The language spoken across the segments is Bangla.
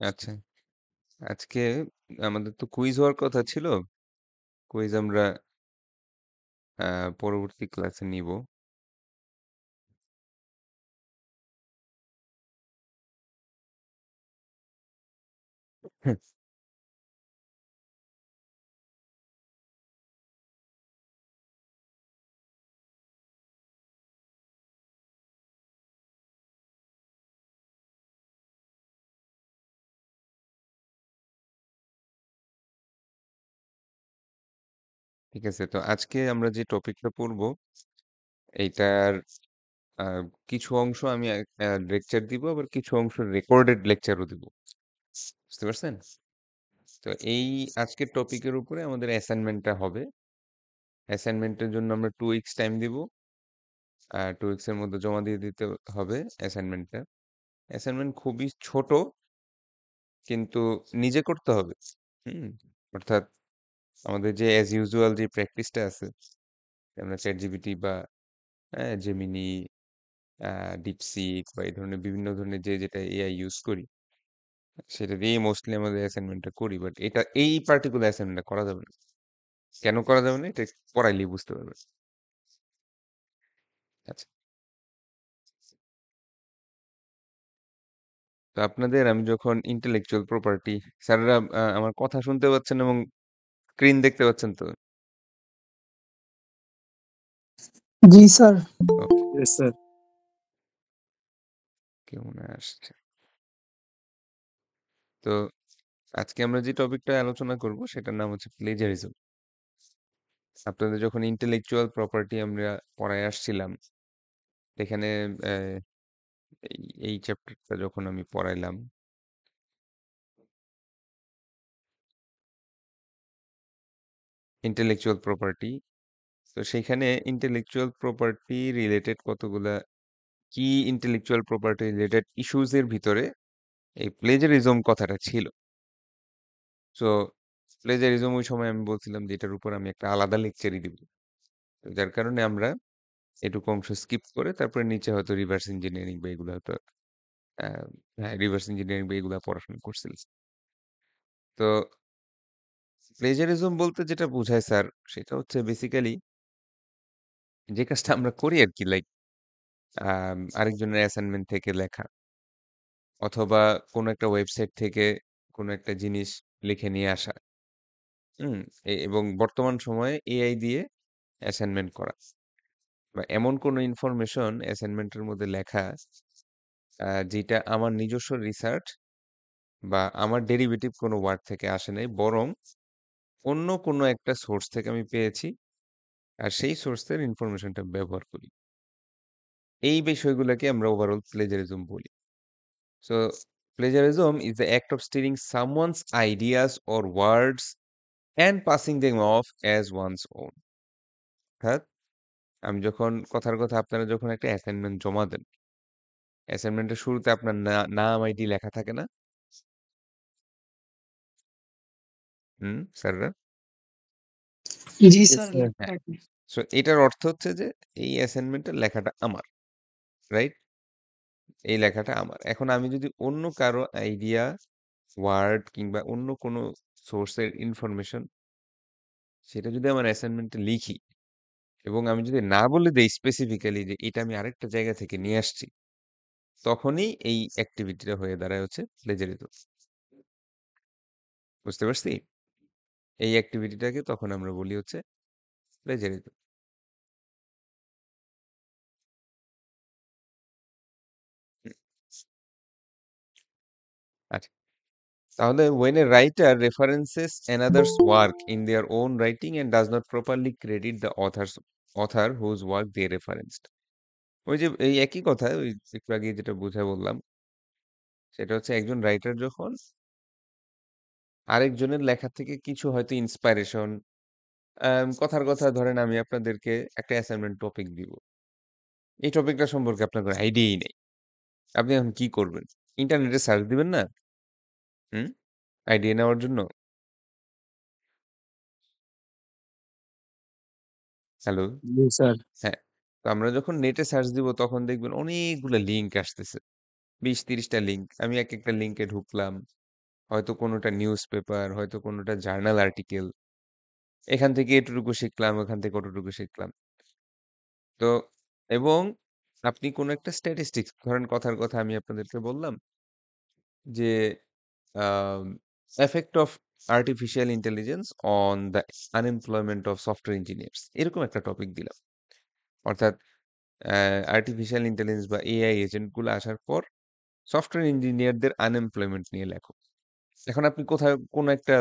আচ্ছা, আজকে আমাদের তো কুইজ হওয়ার কথা ছিল। কুইজ আমরা পরবর্তী ক্লাসে নিব। ঠিক আছে, তো আজকে আমরা যে টপিকটা পড়বো এইটার কিছু অংশ আমি লেকচার দিব, আবার কিছু অংশ রেকর্ডেড লেকচারও দিব। বুঝতে পারছেন? তো এই আজকের টপিকের উপরে আমাদের অ্যাসাইনমেন্টটা হবে। অ্যাসাইনমেন্টের জন্য আমরা 2 উইকস টাইম দিব। 2 উইকস এর মধ্যে জমা দিয়ে দিতে হবে অ্যাসাইনমেন্টটা। অ্যাসাইনমেন্ট খুবই ছোট, কিন্তু নিজে করতে হবে। হুম, অর্থাৎ আমাদের যে অ্যাজ ইউজুয়াল যে প্র্যাকটিসটা আছে, আমরা চ্যাট জিপিটি বা জেমিনি, ডিপসিক বা এই ধরনের বিভিন্ন ধরনের যেটা এআই ইউজ করি, সেটা দিয়েই মোস্টলি আমাদের অ্যাসাইনমেন্টটা করি। বাট এটা এই পার্টিকুলার অ্যাসাইনমেন্টটা করা যাবে না। কেন করা যাবে না এটা পড়াইলেই বুঝতে পারবে। আচ্ছা, তো আপনাদের আমি যখন ইন্টেলেকচুয়াল প্রপার্টি, স্যাররা আমার কথা শুনতে পাচ্ছেন এবং স্ক্রিন দেখতে পাচ্ছেন তো? জি স্যার। ওকে, Yes, sir. কেমন আসছে? তো আজকে আমরা যে টপিকটা আলোচনা করব সেটার নাম হচ্ছে প্লেজারিজম। আপনাদের যখন ইন্টেলেকচুয়াল প্রপার্টি আমরা পড়ায় আসছিলাম, এখানে আহ, এই চ্যাপ্টারটা যখন আমি পড়াইলাম, ইন্টেলেকচুয়াল প্রপার্টি, তো সেখানে ইন্টেলেকচুয়াল প্রপার্টি রিলেটেড কতগুলা কি ইন্টেলেকচুয়াল প্রপার্টি রিলেটেড ইস্যুজ এর ভিতরে এই প্লেজারিজম কথাটা ছিল। সো প্লেজারিজম ওই সময় আমি বলছিলাম যে এটার উপর আমি একটা আলাদা লেকচারই দিব। তো যার কারণে আমরা এটুকু অংশ স্কিপ করে তারপরে নিচে হয়তো রিভার্স ইঞ্জিনিয়ারিং বা এগুলো হয়তো হ্যাঁ, রিভার্স ইঞ্জিনিয়ারিং বা এগুলা পড়াশোনা করছিলাম। তো প্লেজারিজম বলতে যেটা বোঝায় স্যার, সেটা হচ্ছে বেসিক্যালি যে কাজটা আমরা করি আর কি, লাইক আরেকজনের অ্যাসাইনমেন্ট থেকে লেখা, অথবা কোনো একটা ওয়েবসাইট থেকে কোনো একটা জিনিস লিখে নিয়ে আসা। হুম, এবং বর্তমান সময়ে এআই দিয়ে অ্যাসাইনমেন্ট করা, বা এমন কোনো ইনফরমেশন অ্যাসাইনমেন্টের মধ্যে লেখা যেটা আমার নিজস্ব রিসার্চ বা আমার ডেরিভেটিভ কোনো ওয়ার্ড থেকে আসে নাই, বরং অন্য কোনো একটা সোর্স থেকে আমি পেয়েছি, আর সেই সোর্সের ইনফরমেশনটা ব্যবহার করি। এই বিষয়গুলোকে আমরা ওভারঅল প্লেজারিজম বলি। So plagiarism is the act of stealing someone's ideas or words and passing them off as one's own. অর্থাৎ আমি যখন কথার কথা, আপনারা যখন একটা অ্যাসাইনমেন্ট জমা দেন, অ্যাসাইনমেন্টের শুরুতে আপনার নাম আইডি লেখা থাকে না? হুম, স্যাররা? জি Yes, স্যার, sir. লেখা হ্যাঁ। থাকে। সো এটার অর্থ হচ্ছে যে এই অ্যাসাইনমেন্টের লেখাটা আমার, রাইট? এই লেখাটা আমার। এখন আমি যদি অন্য কারো আইডিয়া, ওয়ার্ড কিংবা অন্য কোনো সোর্সের ইনফরমেশন সেটা যদি আমার অ্যাসাইনমেন্টে লিখি, এবং আমি যদি না বলে দেই স্পেসিফিক্যালি যে এটা আমি আরেকটা জায়গা থেকে নিয়ে আসছি, তখনই এই অ্যাক্টিভিটিটা হয়ে দাঁড়ায় হচ্ছে প্লেজারিজম। বুঝতে পারছি? এই অ্যাক্টিভিটিটাকে তখন আমরা বলি হচ্ছে প্লেজারিজম। আচ্ছা, তাহলে when a writer references another's work in their own writing and does not properly credit the author whose work they referenced, ওই যে এই একই কথা, ওই একটু আগে যেটা বুঝা বললাম, সেটা হচ্ছে একজন রাইটার যখন আরেকজনের লেখা থেকে কিছু হয়তো ইন্সপাইরেশন, কথার কথা ধরেন আমি আপনাদেরকে একটা অ্যাসাইনমেন্ট টপিক দিব, এই টপিকটা সম্পর্কে আপনার কোনো আইডিয়াই নেই, আপনি এখন কি করবেন? ইন্টারনেটে সার্চ দিবেন না? হুম, আইডিয়া নেওয়ার জন্য। হ্যালো? Yes, sir. হ্যাঁ, তো আমরা যখন নেটে সার্চ দিব তখন দেখবেন অনেকগুলো লিঙ্ক আসতেছে, 20-30টা লিঙ্ক। আমি এক একটা লিঙ্কে ঢুকলাম, হয়তো কোনোটা নিউজ পেপার, হয়তো কোনোটা জার্নাল আর্টিকেল। এখান থেকে এতটুকু শিখলাম, ওখান থেকে অতটুকু শিখলাম। তো এবং আপনি কোনো একটা স্ট্যাটিস্টিক্স ধরেন কথার কথা আমি আপনাদেরকে বললাম যে um effect of artificial intelligence on the unemployment of software engineers এরকম একটা টপিক দিলাম। অর্থাৎ আর্টিফিশিয়াল ইন্টেলিজেন্স বা এআই এজেন্ট গুলো আসার পর সফটওয়্যার ইঞ্জিনিয়ারদের আনএমপ্লয়মেন্ট নিয়ে লেখো। এখন আপনি কোথাও কোনো একটা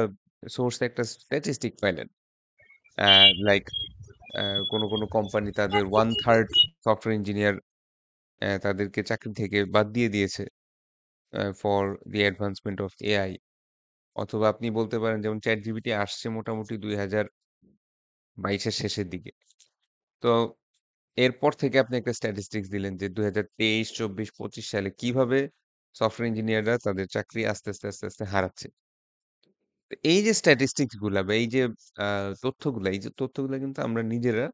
সোর্সে একটা স্ট্যাটিস্টিক পাইলেন। লাইক কোনো কোম্পানি তাদের 1/3 সফটওয়্যার ইঞ্জিনিয়ার তাদেরকে চাকরি থেকে বাদ দিয়ে দিয়েছে for the advancement of AI. অথবা আপনি বলতে পারেন যেমন ChatGPT আসছে মোটামুটি ২০২২ এর শেষের দিকে। তো এরপর থেকে আপনি একটা স্ট্যাটিস্টিক্স দিলেন যে ২০২৩, ২৪, ২৫ সালে কিভাবে সফটওয়্যার ইঞ্জিনিয়াররা তাদের চাকরি আস্তে আস্তে হারাচ্ছে। তো এই যে স্ট্যাটিস্টিক্স গুলা বা এই যে তথ্যগুলা কিন্তু আমরা নিজেরা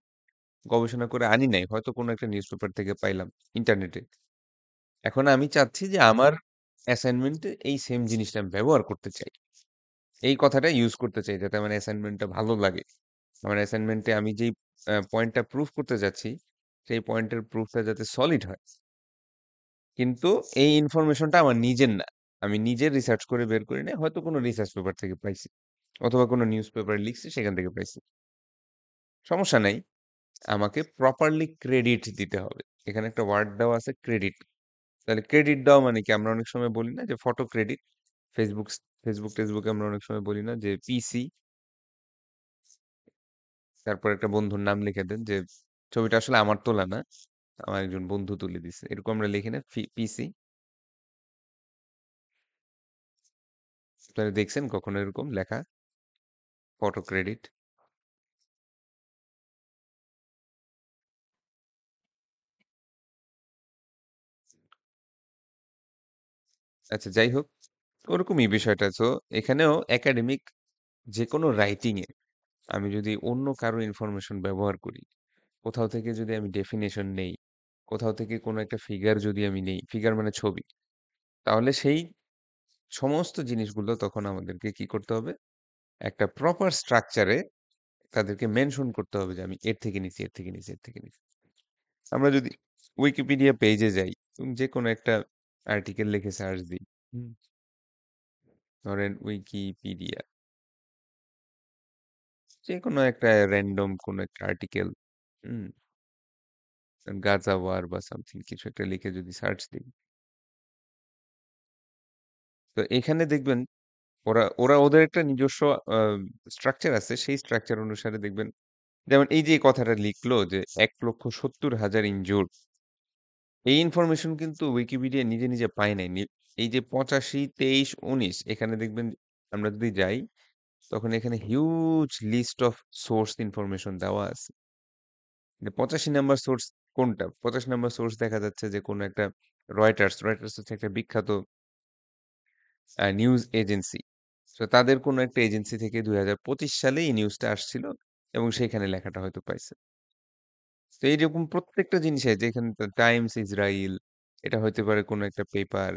গবেষণা করে আনি নাই। হয়তো কোনো একটা নিউজপেপার থেকে পাইলাম, ইন্টারনেটে। এখন আমি চাচ্ছি যে আমার অ্যাসাইনমেন্টে এই সেম জিনিসটা আমি ব্যবহার করতে চাই। এই কথাটা ইউজ করতে চাই যাতে আমার অ্যাসাইনমেন্টটা ভালো লাগে। আমার অ্যাসাইনমেন্টে আমি যেই পয়েন্টটা প্রুফ করতে যাচ্ছি, সেই পয়েন্টের প্রুফটা যাতে সলিড হয়। কিন্তু এই ইনফরমেশনটা আমার নিজের না। আমি নিজে রিসার্চ করে বের করি নাই। হয়তো কোনো রিসার্চ পেপার থেকে পাইছি। অথবা কোনো নিউজ পেপারে লিখছি সেখান থেকে পাইছি। সমস্যা নাই। আমাকে প্রপারলি ক্রেডিট দিতে হবে। এখানে একটা ওয়ার্ড দেওয়া আছে ক্রেডিট। তাহলে ক্রেডিট দেওয়া মানে কি? আমরা অনেক সময় বলি না যে ফটো ক্রেডিট। ফেসবুক টেসবুকে আমরা অনেক সময় বলি না যে পিসি তারপর একটা বন্ধুর নাম লিখে দেন যে ছবিটা আসলে আমার তোলা না। আমার একজন বন্ধু তুলে দিছে। এরকম আমরা লিখি না পিসি। আপনারা দেখছেন কখনো এরকম লেখা? Photo credit. আচ্ছা যাই হোক, ওরকমই বিষয়টা। সো এখানেও একাডেমিক যেকোনো রাইটিং এ আমি যদি অন্য কারো ইনফরমেশন ব্যবহার করি, কোথাও থেকে যদি আমি ডেফিনেশন নেই, কোথাও থেকে কোনো একটা ফিগার যদি আমি নেই, ফিগার মানে ছবি, তাহলে সেই সমস্ত জিনিসগুলো তখন আমাদেরকে কি করতে হবে? একটা প্রপার স্ট্রাকচারে তাদেরকে মেনশন করতে হবে যে আমি এর থেকে নিছি, এর থেকে নিছি, এর থেকে নিছি। আমরা যদি উইকিপিডিয়া পেজে যাই এবং যেকোনো একটা আর্টিকেল লিখে সার্চ দিই, হুম, ধরেন উইকিপিডিয়া, যেকোনো একটা র‍্যান্ডম কোনো একটা আর্টিকেল, হুম, গাজা ওয়ার বা সামথিং কিছু একটা লিখে যদি সার্চ দিই, তো এখানে দেখবেন ওরা ওরা ওদের একটা নিজস্ব স্ট্রাকচার আছে। সেই স্ট্রাকচার অনুসারে দেখবেন যেমন এই যে কথাটা লিখলো যে ১,৭০,০০০ ইনজুরড। এই ইনফরমেশন কিন্তু উইকিপিডিয়া নিজে নিজে পায় নাই। এই যে ৮৫, ২৩, ১৯ এখানে দেখবেন আমরা যদি যাই তখন এখানে huge list of source information দেওয়া আছে। ৮৫ নাম্বার সোর্স কোনটা? ৮৫ নাম্বার সোর্স দেখা যাচ্ছে যে কোনো একটা রয়টার্স হচ্ছে একটা বিখ্যাত নিউজ এজেন্সি। সো তাদের কোনো একটা এজেন্সি থেকে ২০২৫ সালে এই নিউজটা আসছিল এবং সেখানে লেখাটা হয়তো পাইছে। তো এইরকম প্রত্যেকটা জিনিসে যেখানে টাইমস ইসরাইল, এটা হইতে পারে কোনো একটা পেপার,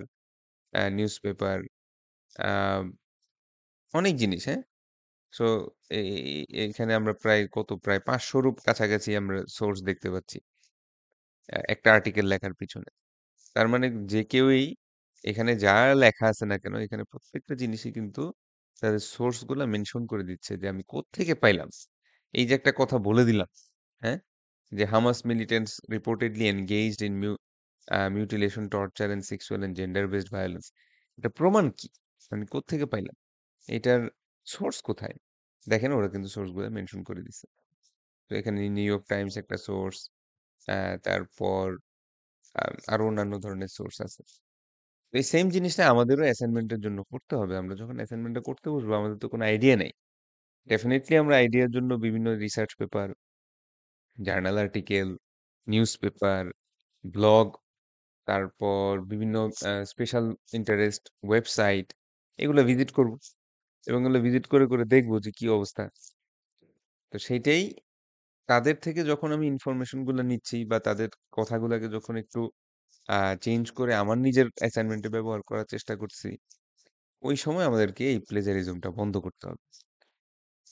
নিউজ পেপার, আ অনেক জিনিস, হ্যাঁ? সো এ এ এখানে আমরা প্রায় ৫০০ রূপ কাছাকাছি আমরা সোর্স দেখতে পাচ্ছি। একটা আর্টিকেল লেখার পিছনে। তার মানে যে কেউই এখানে যা লেখা আছে না কেন, এখানে প্রত্যেকটা জিনিসই কিন্তু তাদের সোর্স গুলা মেনশন করে দিচ্ছে যে আমি কোত্থেকে পাইলাম। এই যে একটা কথা বলে দিলাম, হ্যাঁ? যে Hamas militants reportedly engaged in mutilation, torture and sexual and gender based violence. এটা প্রমাণ কি? আমি কোত্থেকে পাইলাম? এটার সোর্স কোথায়? দেখেন ওরা কিন্তু সোর্স গুলা মেনশন করে দিছে। তো এখানে নিউ ইয়র্ক টাইমস একটা সোর্স, তারপর আরো অন্যান্য ধরনের সোর্স আছে। তো এই সেম জিনিসটা আমাদেরও অ্যাসাইনমেন্টের জন্য করতে হবে। আমরা যখন অ্যাসাইনমেন্টটা করতে বসবো আমাদের তো কোনো আইডিয়া নেই। ডেফিনিটলি আমরা আইডিয়ার জন্য বিভিন্ন research paper, journal article, news paper, blog, তারপর বিভিন্ন স্পেশাল ইন্টারেস্ট ওয়েবসাইট এগুলো ভিজিট করব এবং এগুলো ভিজিট করে দেখব যে কি অবস্থা। তো সেইটাই তাদের থেকে যখন আমি ইনফরমেশন গুলো নিচ্ছি বা তাদের কথাগুলোকে যখন একটু চেঞ্জ করে আমার নিজের অ্যাসাইনমেন্টে ব্যবহার করার চেষ্টা করছি, ওই সময় আমাদেরকে এই প্লেজারিজমটা বন্ধ করতে হবে।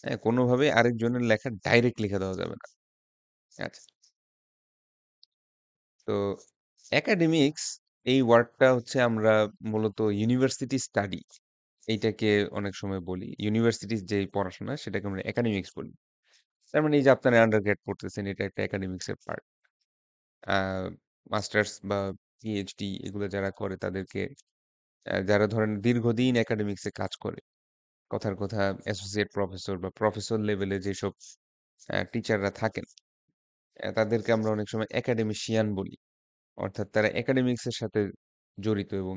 হ্যাঁ? কোনোভাবে আরেকজনের লেখা ডাইরেক্ট লিখে দেওয়া যাবে না। আচ্ছা। তো একাডেমিক্স এই ওয়ার্ডটা হচ্ছে আমরা মূলত ইউনিভার্সিটি স্টাডি এইটাকে অনেক সময় বলি। ইউনিভার্সিটির যেই পড়াশোনা সেটাকে আমরা একাডেমিক্স বলি। তার মানে এই যে আপনারা আন্ডারগ্রেড পড়তেছেন এটা একটা একাডেমিক্স এর পার্ট। আ মাস্টার্স বা পিএইচডি এগুলো যারা করে তাদেরকে যারা ধরেন দীর্ঘদিন একাডেমিক্স এ কাজ করে। কথার কথা অ্যাসোসিয়েট প্রফেসর বা প্রফেসর লেভেলে যেসব টিচাররা থাকেন, তাদেরকে আমরা অনেক সময় একাডেমিশিয়ান বলি। অর্থাৎ তারা একাডেমিক্স এর সাথে জড়িত এবং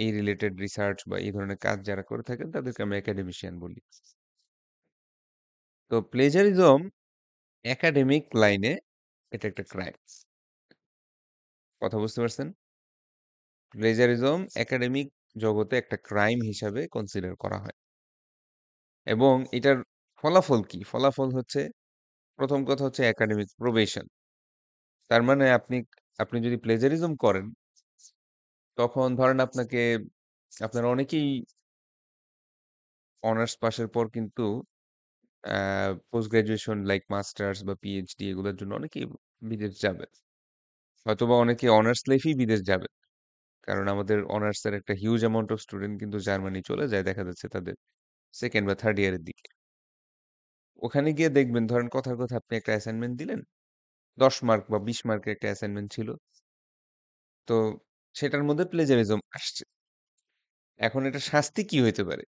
এই রিলেটেড রিসার্চ বা এই ধরনের কাজ যারা করে থাকেন তাদেরকে আমরা একাডেমিশিয়ান বলি। তো প্লেজারিজম একাডেমিক লাইনে এটা একটা ক্রাইম। কথা বুঝতে পারছেন? প্লেজারিজম একাডেমিক জগতে একটা ক্রাইম হিসাবে কনসিডার করা হয়। এবং এটার ফলাফল কি? ফলাফল হচ্ছে প্রথম কথা হচ্ছে একাডেমিক প্রবেশন। তার মানে আপনি আপনি যদি প্লেজারিজম করেন তখন ধরেন আপনারা অনেকেই অনার্স পাশের পর কিন্তু পোস্ট গ্রাজুয়েশন লাইক মাস্টার্স বা পিএইচডি এগুলোর জন্য অনেকেই বিদেশ যাবে। হয়তোবা অনেকে অনার্স লাইফেই বিদেশ যাবে। কারণ আমাদের অনার্সের একটা হিউজ অ্যামাউন্ট অফ স্টুডেন্ট কিন্তু জার্মানি চলে যায় দেখা যাচ্ছে তাদের 2nd বা 3rd ইয়ারের দিকে। ওখানে গিয়ে দেখবেন ধরেন কথার কথা আপনি একটা অ্যাসাইনমেন্ট দিলেন। 10 মার্ক বা 20 মার্কের একটা অ্যাসাইনমেন্ট ছিল। তো সেটার মধ্যে প্লেজারিজম আসছে। এখন এটা শাস্তি কি হইতে পারে?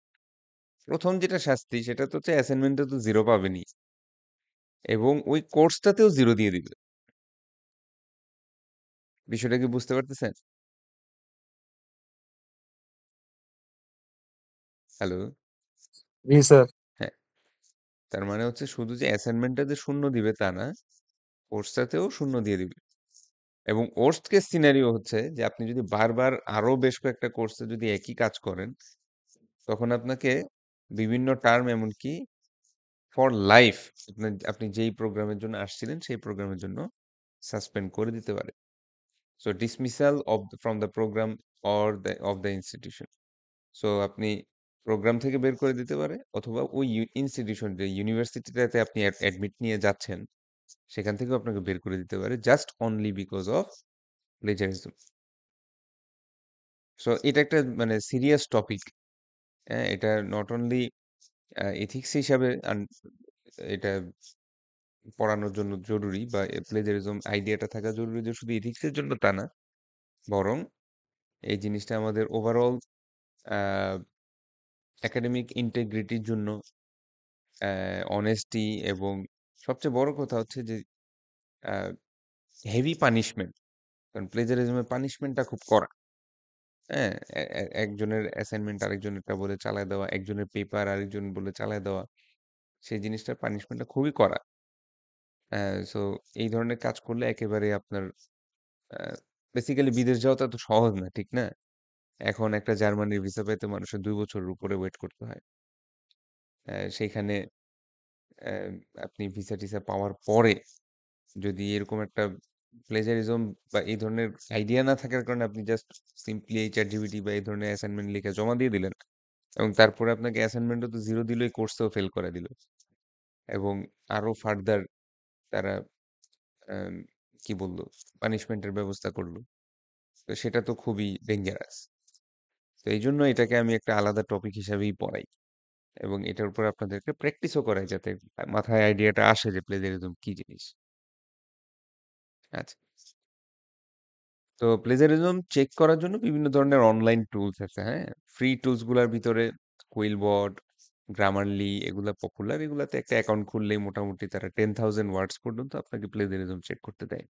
১ম যেটা শাস্তি সেটা তো হচ্ছে অ্যাসাইনমেন্টে তো 0 পাবেনই এবং ওই কোর্সটাতেও 0 দিয়ে দিবে। বিষয়টা কি বুঝতে পারতেছেন? হ্যালো? জি স্যার। হ্যাঁ, তার মানে হচ্ছে শুধু যে অ্যাসাইনমেন্টটাতে 0 দিবে তা না, কোর্সটাতেও 0 দিয়ে দিবে। এবং worst case scenario হচ্ছে যে আপনি যদি বারবার আরো বেশ কয়েকটা কোর্সে যদি একই কাজ করেন, তখন আপনাকে বিভিন্ন টার্ম এমনকি ফর লাইফ আপনি যেই প্রোগ্রামের জন্য আসছিলেন সেই প্রোগ্রামের জন্য সাসপেন্ড করে দিতে পারে। So dismissal from the program or of the institution. So আপনি প্রোগ্রাম থেকে বের করে দিতে পারে অথবা ওই ইনস্টিটিউশন যে ইউনিভার্সিটিটাতে আপনি অ্যাডমিট নিয়ে যাচ্ছেন সেখান থেকেও আপনাকে বের করে দিতে পারে just only because of plagiarism. So এটা একটা মানে সিরিয়াস টপিক। হ্যাঁ, এটা নট অনলি এথিক্স হিসাবে এটা পড়ানোর জন্য জরুরি বা প্লেজারিজম আইডিয়াটা থাকা জরুরি যে শুধু এথিক্সের জন্য তা না, বরং এই জিনিসটা আমাদের ওভারঅল একাডেমিক ইন্টেগ্রিটির জন্য অনেস্টি এবং সবচেয়ে বড় কথা হচ্ছে যে হেভি পানিশমেন্ট, কারণ প্লেজারিজমের পানিশমেন্টটা খুব কড়া। হ্যাঁ, একজনের অ্যাসাইনমেন্ট আরেকজনেরটা বলে চালায় দেওয়া, একজনের পেপার আরেকজন বলে চালায় দেওয়া, সেই জিনিসটার পানিশমেন্টটা খুবই কড়া। সো এই ধরনের কাজ করলে একেবারে আপনার বেসিক্যালি বিদেশ যাওয়াটা তো সহজ না, ঠিক না? এখন একটা জার্মানির ভিসা পেতে মানুষের ২ বছরের উপরে ওয়েট করতে হয়। সেইখানে অ্যা আপনি ভিসা-টিসা পাওয়ার পরে যদি এরকম একটা প্লেজারিজম বা এই ধরনের আইডিয়া না থাকার কারণে আপনি জাস্ট সিম্পলি এই ChatGPT বা এই ধরনের অ্যাসাইনমেন্ট লিখে জমা দিয়ে দিলেন এবং তারপরে আপনাকে অ্যাসাইনমেন্টও তো 0 দিল, এই কোর্সেও ফেল করে দিল এবং আরো ফার্দার তারা অ্যাম কি বলল? পানিশমেন্টের ব্যবস্থা করল। তো সেটা তো খুবই ডেঞ্জারাস। তো এইজন্য এটাকে আমি একটা আলাদা টপিক হিসাবেই পড়াই এবং এটার উপর আপনাদেরকে প্র্যাকটিসও করাই যাতে মাথায় আইডিয়াটা আসে যে প্লেজারিজম কি জিনিস। আচ্ছা। তো প্লেজারিজম চেক করার জন্য বিভিন্ন ধরনের অনলাইন টুলস আছে, হ্যাঁ? ফ্রি টুলস গুলার ভিতরে কুইলবট, গ্রামারলি এগুলা পপুলার। এগুলাতে একটা অ্যাকাউন্ট খুললেই মোটামুটি তারা 10,000 ওয়ার্ডস পর্যন্ত আপনাকে প্লেজারিজম চেক করতে দেয়।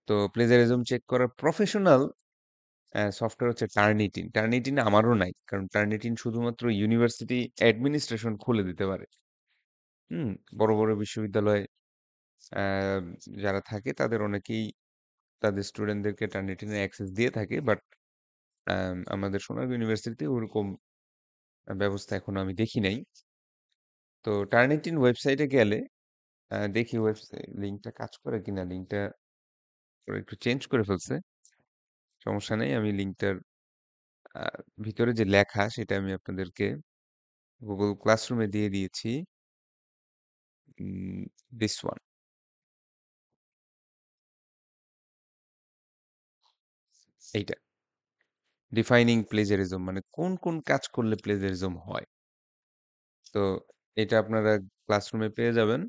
তো প্লেজারিজম চেক করার প্রফেশনাল সফটওয়্যার হচ্ছে টার্নিটিন। টার্নিটিন আমারও নাই। কারণ টার্নিটিন শুধুমাত্র ইউনিভার্সিটি অ্যাডমিনিস্ট্রেশন খুলে দিতে পারে। হুম? বড়, বড় বিশ্ববিদ্যালয়ে অ্যা যারা থাকে তাদের অনেকেই তাদের স্টুডেন্টদেরকে টার্নিটিনের অ্যাক্সেস দিয়ে থাকে। বাট আমাদের সোনারগাঁও ইউনিভার্সিটিতে ওরকম ব্যবস্থা এখনো আমি দেখি নাই। তো টার্নিটিন ওয়েবসাইটে গেলে দেখি লিঙ্কটা কাজ করে কিনা। লিঙ্কটা ওরা একটু চেঞ্জ করে ফেলছে। সমস্যা নেই। আমি লিঙ্কটার ভিতরে যে লেখা সেটা আমি আপনাদেরকে গুগল ক্লাসরুমে দিয়ে দিয়েছি। দিস ওয়ান, এইটা ডিফাইনিং প্লেজারিজম, মানে কোন কোন কাজ করলে প্লেজারিজম হয়। তো এটা আপনারা ক্লাসরুমে পেয়ে যাবেন,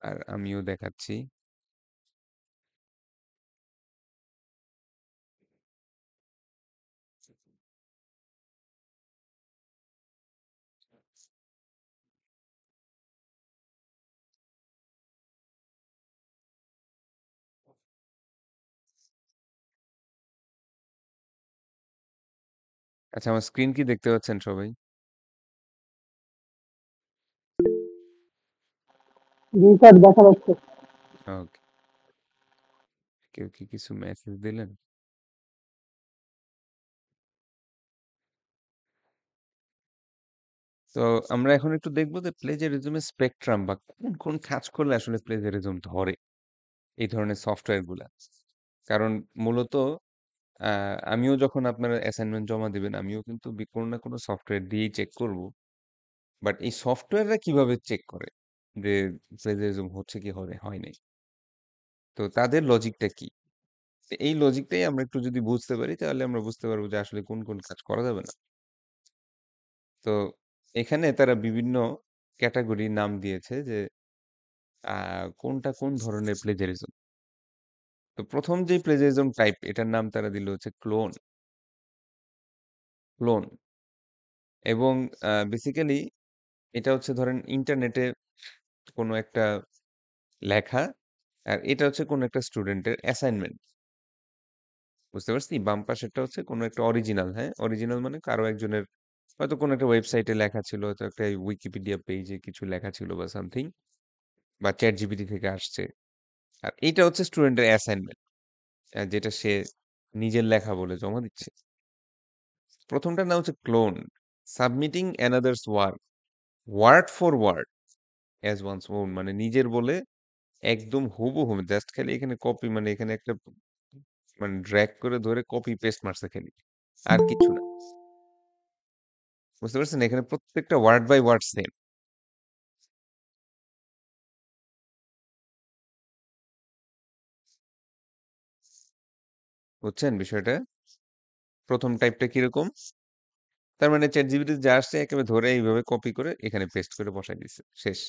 আর আমিও দেখাচ্ছি। আচ্ছা, আমার স্ক্রিন কি দেখতে পাচ্ছেন সবাই? জি স্যার, দেখা যাচ্ছে। ওকে। কেউ কি কিছু মেসেজ দিলেন? তো আমরা এখন একটু দেখবো যে প্লেজারিজমের স্পেকট্রাম, বা কোন কোন কাজ করলে আসলে প্লেজারিজম ধরে এই ধরনের সফটওয়্যার গুলা। কারণ মূলত আমিও যখন আপনারা অ্যাসাইনমেন্ট জমা দিবেন, আমিও কিন্তু কোনো না কোনো সফটওয়্যার দিয়েই চেক করব। বাট এই সফটওয়্যাররা কিভাবে চেক করে যে প্লেজারিজম হচ্ছে কি হয় নাই, তো তাদের লজিকটা কি? তো এই লজিকটাই আমরা একটু যদি বুঝতে পারি, তাহলে আমরা বুঝতে পারবো যে আসলে কোন কোন কাজ করা যাবে না। তো এখানে তারা বিভিন্ন ক্যাটাগরি নাম দিয়েছে যে কোনটা কোন ধরনের প্লেজারিজম। তো প্রথম যে প্লেজারিজম টাইপ, এটার নাম তারা দিল হচ্ছে ক্লোন। ক্লোন। এবং বেসিক্যালি এটা হচ্ছে, ধরেন ইন্টারনেটে কোনো একটা লেখা, আর এটা হচ্ছে কোনো একটা স্টুডেন্টের অ্যাসাইনমেন্ট। বুঝতে পারছি? বাম পাশেরটা হচ্ছে কোনো একটা অরিজিনাল, হ্যাঁ? অরিজিনাল মানে কারো একজনের হয়তো কোনো একটা ওয়েবসাইটে লেখা ছিল, হয়তো একটা উইকিপিডিয়া পেজে কিছু লেখা ছিল বা সামথিং, বা চ্যাট জিপিটি থেকে আসছে। আর এইটা হচ্ছে স্টুডেন্টের অ্যাসাইনমেন্ট, যেটা সে নিজের লেখা বলে জমা দিচ্ছে। প্রথমটার নাম হচ্ছে clone, submitting another's work word for word as one's own, মানে নিজের বলে একদম হুবহু, জাস্ট খালি এখানে কপি, মানে এখানে একটা মানে ড্র্যাগ করে ধরে কপি পেস্ট মারছে খালি, আর কিছু না। বুঝতে পারছেন? এখানে প্রত্যেকটা ওয়ার্ড বাই ওয়ার্ড সেম। বুঝছেন বিষয়টা? প্রথম টাইপটা কিরকম? তার মানে চ্যাট জিপিটি যা আসছে একেবারে ধরে এইভাবে কপি করে এখানে পেস্ট করে বসাই দিচ্ছে, শেষ।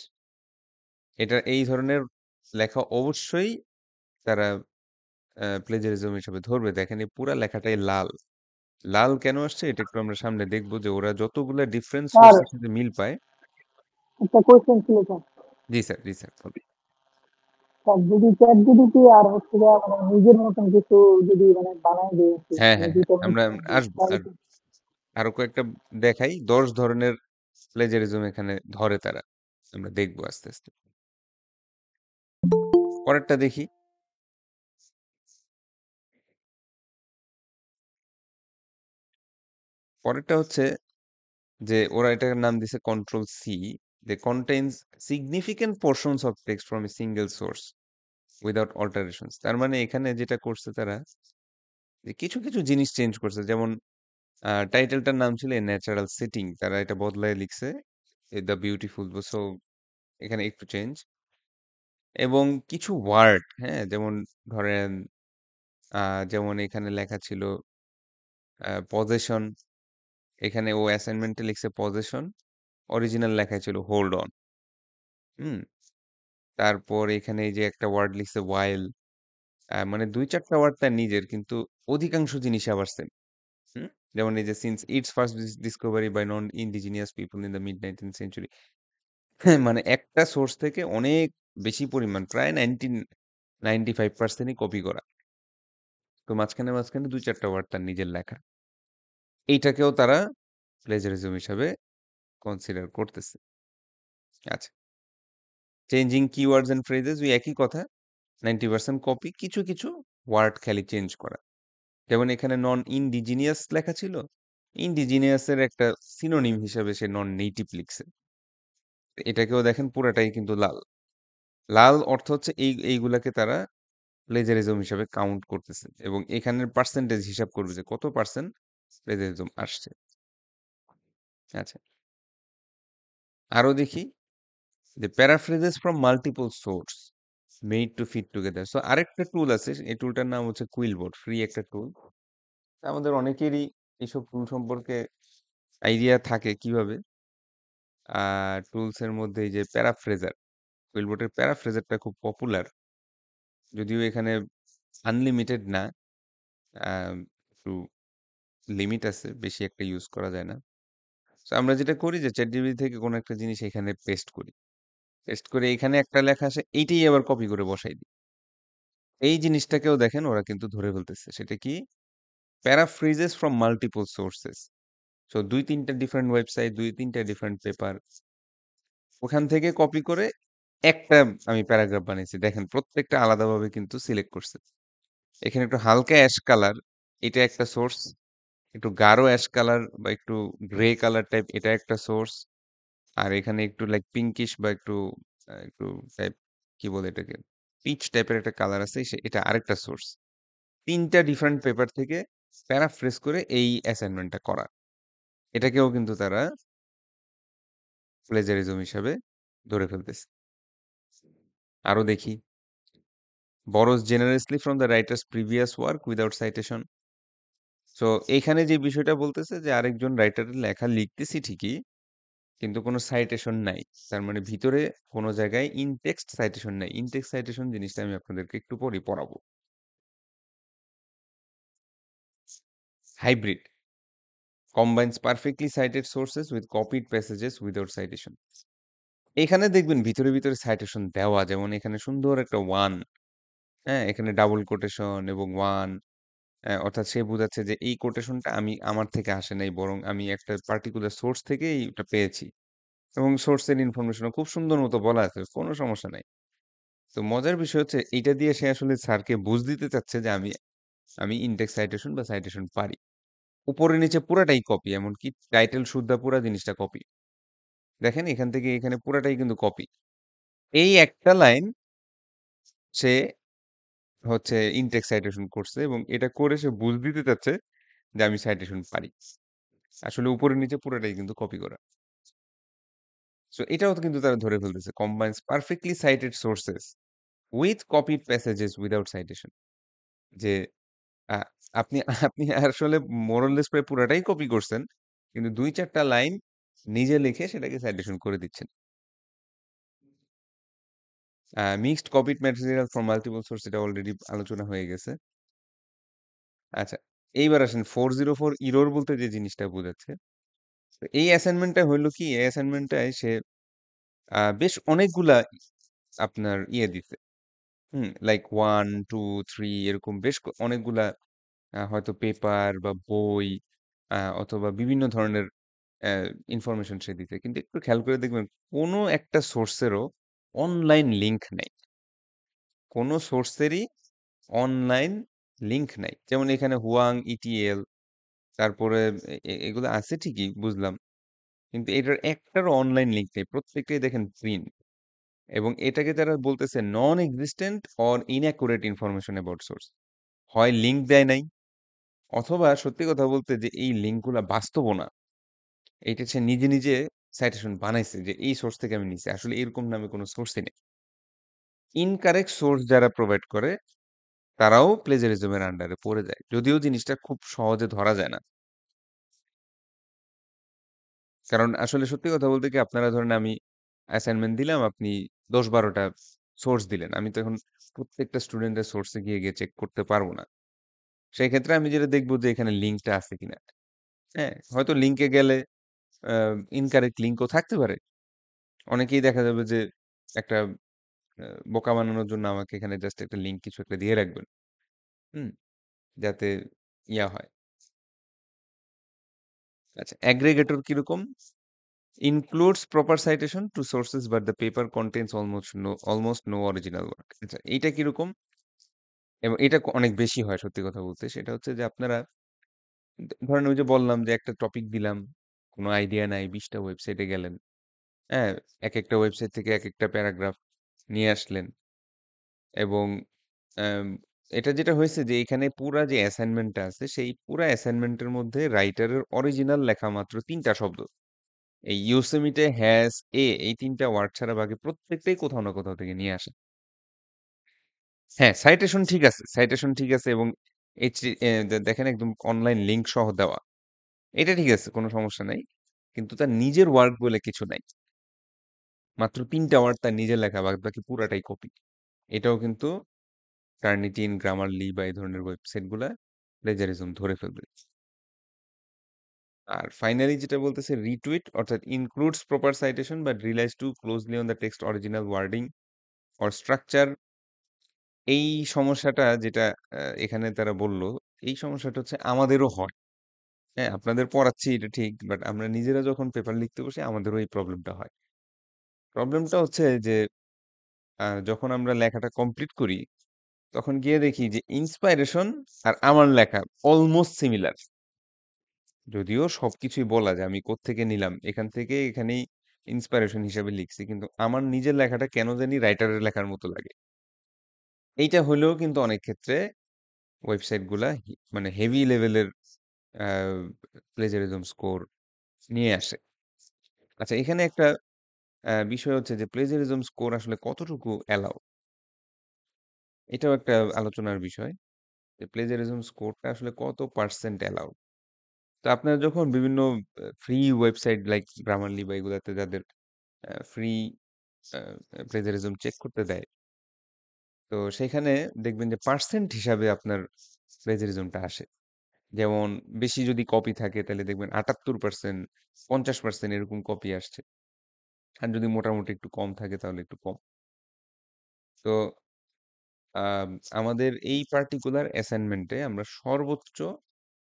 এটা এই ধরনের লেখা অবশ্যই তারা প্লেজারিজম হিসেবে ধরবে। দেখেন এই পুরা লেখাটাই লাল। লাল কেন আসছে এটা একটু আমরা সামনে দেখবো, যে ওরা যতগুলা ডিফারেন্ট স্যার, সোর্সের সাথে মিল পায়। একটা কোয়েশ্চেন ছিল স্যার। জি স্যার, জি স্যার, বলুন। স্যার, যদি চ্যাট জিপিটি আর হচ্ছে গিয়ে মানে নিজের মতন কিছু যদি মানে বানায় দেয় আর কি, হ্যাঁ, মানে হ্যাঁ, হ্যাঁ, দুটো আমরা মিক্স করে দেয়, আসবো। তাহলে আর কি? আরো কয়েকটা দেখাই, 10 ধরনের প্লেজারিজম এখানে ধরে তারা। আমরা দেখবো আস্তে আস্তে। পরেরটা দেখি। পরেরটা হচ্ছে যে ওরা এটার নাম দিছে কন্ট্রোল সি, যে contains significant portions of text from a single source without alterations. তার মানে এখানে যেটা করছে তারা, যে কিছু কিছু জিনিস চেঞ্জ করছে। যেমন টাইটেলটার নাম ছিল এ ন্যাচারাল সেটিং, তারা এটা বদলায় লিখছে দ্য বিউটিফুল। সো এখানে একটু চেঞ্জ। এবং কিছু ওয়ার্ড, হ্যাঁ, যেমন ধরেন যেমন এখানে লেখা ছিল পজেশন, এখানে ও অ্যাসাইনমেন্টে লিখছে পজেশন, অরিজিনাল লেখায় ছিল হোল্ড অন। হুম। তারপর এখানে এই যে একটা ওয়ার্ড লিখছে ওয়াইল, মানে ২-৪টা ওয়ার্ড তার নিজের, কিন্তু অধিকাংশ জিনিস আবার সেম। হুম? যেমন এই যে since it's first discovery by non indigenous people in the mid 19th century. মানে একটা সোর্স থেকে অনেক বেশি পরিমাণ, প্রায় 95%ই কপি করা। তো মাঝখানে মাঝখানে ২-৪টা ওয়ার্ড তার নিজের লেখা। এইটাকেও তারা প্লেজারিজম হিসাবে কনসিডার করতেছে। আচ্ছা, চেঞ্জিং কিওয়ার্ডস এন্ড ফ্রেজেস, ওই একই কথা। 90% কপি, কিছু কিছু ওয়ার্ড খালি চেঞ্জ করা। যেমন এখানে নন ইনডিজিনিয়াস লেখা ছিল, ইনডিজিনিয়াস এর একটা সিনোনিম হিসেবে সে নন নেটিভ লিখছে। এটাকেও দেখেন পুরাটাই কিন্তু লাল। লাল অর্থ হচ্ছে এইগুলাকে তারা প্লেজারিজম হিসাবে কাউন্ট করতেছে, এবং এখানের পার্সেন্টেজ হিসাব করবে যে কত পার্সেন্ট প্লেজারিজম আসছে। আচ্ছা। আরো দেখি যে paraphrases from multiple sources made to fit together. So আরেকটা টুল আছে। এই টুলটার নাম হচ্ছে কুইলবোর্ড। ফ্রি একটা টুল। আমাদের অনেকেরই এইসব টুল সম্পর্কে আইডিয়া থাকে কিভাবে টুলস এর মধ্যে এই যে প্যারাফ্রেজার, কুইলবোর্ডের প্যারাফ্রেজারটা খুব পপুলার। যদিও এখানে আনলিমিটেড না, একটু লিমিট আছে, বেশি একটা ইউজ করা যায় না। তো আমরা যেটা করি যে চ্যাটজিপিটি থেকে কোনো একটা জিনিস এখানে পেস্ট করি, পেস্ট করে এখানে একটা লেখা আসে, এইটাই আবার কপি করে বসাই দিই। এই জিনিসটাকেও দেখেন ওরা কিন্তু ধরে ফেলতেছে। সেটা কি? প্যারাফ্রেজেস ফ্রম মাল্টিপল সোর্সেস। সো ২-৩ টা ডিফারেন্ট ওয়েবসাইট, ২-৩ টা ডিফারেন্ট পেপার, ওখান থেকে কপি করে একটা আমি প্যারাগ্রাফ বানিয়েছি। দেখেন প্রত্যেকটা আলাদাভাবে কিন্তু সিলেক্ট করছে। এখানে একটু হালকা অ্যাশ কালার, এটা একটা সোর্স। একটু গাঢ় অ্যাশ কালার বা একটু গ্রে কালার টাইপ, এটা একটা সোর্স। আর এখানে একটু লাইক পিঙ্কিশ বা একটু একটু টাইপ, কি বলে এটাকে, পিচ টাইপের একটা কালার আছে, এটা আরেকটা সোর্স। ৩ টা ডিফারেন্ট পেপার থেকে প্যারাফ্রেজ করে এই অ্যাসাইনমেন্টটা করা। এটাকেও কিন্তু তারা প্লেজারিজম হিসাবে ধরে ফেলতেছে। আরো দেখি, borrows generously from the writer's previous work without citation. So এইখানে যে বিষয়টা বলতেছে যে আরেকজন রাইটারের লেখা লিখতেছি ঠিকই, কিন্তু কোনো সাইটেশন নাই। তার মানে ভিতরে কোনো জায়গায় ইনটেক্সট সাইটেশন নাই। ইনটেক্সট সাইটেশন জিনিসটা আমি আপনাদেরকে একটু পরে পড়াবো। Hybrid combines perfectly cited sources with copied passages without citation. এখানে দেখবেন ভিতরে সাইটেশন দেওয়া, যেমন এখানে সুন্দর একটা ওয়ান, হ্যাঁ? এখানে ডাবল কোটেশন এবং ওয়ান, অর্থাৎ সে বুঝাচ্ছে যে এই কোটেশনটা আমি আমার থেকে আসে নাই, বরং আমি একটা পার্টিকুলার সোর্স থেকেই এটা পেয়েছি। এবং সোর্সের ইনফরমেশনও খুব সুন্দর মতো বলা আছে। কোনো সমস্যা নাই। তো মজার বিষয় হচ্ছে এইটা দিয়ে সে আসলে স্যারকে বুঝ দিতে চাচ্ছে যে আমি ইনটেক্স সাইটেশন বা সাইটেশন পারি। উপরে নিচে পুরাটাই কপি। এমনকি টাইটেল সুদ্ধা পুরা জিনিসটা কপি। দেখেন এখান থেকে এখানে পুরাটাই কিন্তু কপি। এই একটা লাইন সে হচ্ছে ইনটেক্স সাইটেশন করছে এবং এটা করে সে বুঝ দিতে চাচ্ছে যে আমি সাইটেশন পারি। আসলে উপরে নিচে পুরাটাই কিন্তু কপি করা। সো এটাও তো কিন্তু তারা ধরে ফেলতেছে। Combines perfectly cited sources with copied passages without citation. যে আ আপনি আপনি আসলে মোরাললেস প্রায় পুরাটাই কপি করছেন। কিন্তু ২-৪ টা লাইন নিজে লিখে সেটাকে সাইটেশন করে দিচ্ছেন। Mixed copied material from multiple source, এটা অলরেডি আলোচনা হয়ে গেছে। আচ্ছা, এইবার আসেন 404 ইরর বলতে যে জিনিসটা বোঝাচ্ছে। তো এই অ্যাসাইনমেন্টটা হইল কি? এই অ্যাসাইনমেন্টটায় সে বেশ অনেকগুলা আপনার ইয়ে দিছে। হুম? লাইক 1, 2, 3 এরকম বেশ অনেকগুলা হয়তো পেপার বা বই অথবা বিভিন্ন ধরনের অ্যা ইনফরমেশন সে দিছে। কিন্তু একটু খেয়াল করে দেখবেন কোনো একটা সোর্সেরও অনলাইন লিংক নাই। কোনো সোর্সেরই অনলাইন লিংক নাই। যেমন এখানে হুয়াং, ইটিএল, তারপরে এগুলো আছে ঠিকই বুঝলাম। কিন্তু এটার একটারও অনলাইন লিংক নেই। প্রত্যেকটাই দেখেন প্রিন্ট। এবং এটাকে তারা বলতেছে non existent or inaccurate information about source. হয় লিংক দেয় নাই, অথবা সত্যি কথা বলতে যে এই লিঙ্কগুলা বাস্তবও না। এইটা সে নিজে সাইটেশন বানাইছে যে এই সোর্স থেকে আমি নিছি। আসলে এরকম নামে কোনো সোর্সই নেই। ইনকারেক্ট সোর্স যারা প্রোভাইড করে তারাও প্লেজারিজম এর আন্ডারে পড়ে যায়। যদিও জিনিসটা খুব সহজে ধরা যায় না। কারণ আসলে সত্যি কথা বলতে কি, আপনারা ধরেন আমি অ্যাসাইনমেন্ট দিলাম, আপনি ১০-১২ টা সোর্স দিলেন। আমি তো এখন প্রত্যেকটা স্টুডেন্টের সোর্সে গিয়ে চেক করতে পারব না। সেই ক্ষেত্রে আমি যেটা দেখব যে এখানে লিঙ্কটা আছে কিনা। হ্যাঁ? হয়তো লিঙ্কে গেলে আ ইনকারেক্ট লিঙ্কও থাকতে পারে। অনেকেই দেখা যাবে যে একটা আ বোকা বানানোর জন্য আমাকে এখানে জাস্ট একটা লিঙ্ক কিছু একটা দিয়ে রাখবেন। হুম? যাতে ইয়া হয়। আচ্ছা, এগ্রিগেটর কিরকম? Includes proper citation to sources but the paper contains almost no original work. আচ্ছা, এইটা কিরকম? এবং এটা অনেক বেশি হয় সত্যি কথা বলতে। সেটা হচ্ছে যে আপনারা ধরেন ওই যে বললাম যে একটা টপিক দিলাম, কোন আইডিয়া নাই, ২০ টা ওয়েবসাইটে গেলেন। হ্যাঁ? একেকটা ওয়েবসাইট থেকে একেকটা প্যারাগ্রাফ নিয়ে আসলেন এবং অ্যাম এটা যেটা হয়েছে যে এখানে পুরা যে অ্যাসাইনমেন্টটা আছে সেই পুরা অ্যাসাইনমেন্টের মধ্যে রাইটারের অরিজিনাল লেখা মাত্র ৩টা শব্দ। এই ইউসেমিতে হ্যাজ এই ৩টা ওয়ার্ড ছাড়া বাকি প্রত্যেকটাই কোথাও না কোথাও থেকে নিয়ে আসে। হ্যাঁ, সাইটেশন ঠিক আছে। সাইটেশন ঠিক আছে এবং দেখেন একদম অনলাইন লিঙ্ক সহ দেওয়া। এটা ঠিক আছে, কোনো সমস্যা নাই। কিন্তু তার নিজের ওয়ার্ক বলে কিছু নাই। মাত্র ৩টা ওয়ার্ড তার নিজের লেখা, বাদবাকি পুরাটাই কপি। এটাও কিন্তু টার্নিটিন, গ্রামারলি বা এই ধরনের ওয়েবসাইটগুলা প্লেজারিজম ধরে ফেলবে। আর ফাইনালি যেটা বলতেছে রিটুইট অর্থাৎ includes proper citation but relies too closely on the text original wording or structure. এই সমস্যাটা যেটা এখানে তারা বলল, এই সমস্যাটা হচ্ছে আমাদেরও হয়। হ্যাঁ, আপনাদের পড়াচ্ছি এটা ঠিক, বাট আমরা নিজেরা যখন পেপার লিখতে বসি আমাদেরও এই প্রবলেমটা হয়। প্রবলেমটা হচ্ছে যে যখন আমরা লেখাটা কমপ্লিট করি তখন গিয়ে দেখি যে ইন্সপাইরেশন আর আমার লেখা অলমোস্ট সিমিলার। যদিও সবকিছুই বলা যায় আমি কোত্থেকে নিলাম, এখান থেকে এখানেই ইন্সপাইরেশন হিসেবে লিখছি, কিন্তু আমার নিজের লেখাটা কেন জানি রাইটারের লেখার মতো লাগে। এইটা হলেও কিন্তু অনেক ক্ষেত্রে ওয়েবসাইট গুলা মানে হেভি লেভেলের প্লেজারিজম স্কোর নিয়ে আসে। আচ্ছা, এখানে একটা বিষয় হচ্ছে যে প্লেজারিজম স্কোর আসলে কতটুকু অ্যালাউ, এটাও একটা আলোচনার বিষয় যে প্লেজারিজম স্কোরটা আসলে কত পার্সেন্ট অ্যালাউ। তো আপনারা যখন বিভিন্ন ফ্রি ওয়েবসাইট লাইক গ্রামারলি বা এগুলাতে যাদের ফ্রি প্লেজারিজম চেক করতে দেয়, তো সেখানে দেখবেন যে পার্সেন্ট হিসাবে আপনার প্লেজারিজমটা আসে। যেমন বেশি যদি কপি থাকে তাহলে দেখবেন ৭৮%, ৫০% এরকম কপি আসছে। আর যদি মোটামুটি একটু কম থাকে তাহলে একটু কম। তো আম আমাদের এই পার্টিকুলার অ্যাসাইনমেন্টে আমরা সর্বোচ্চ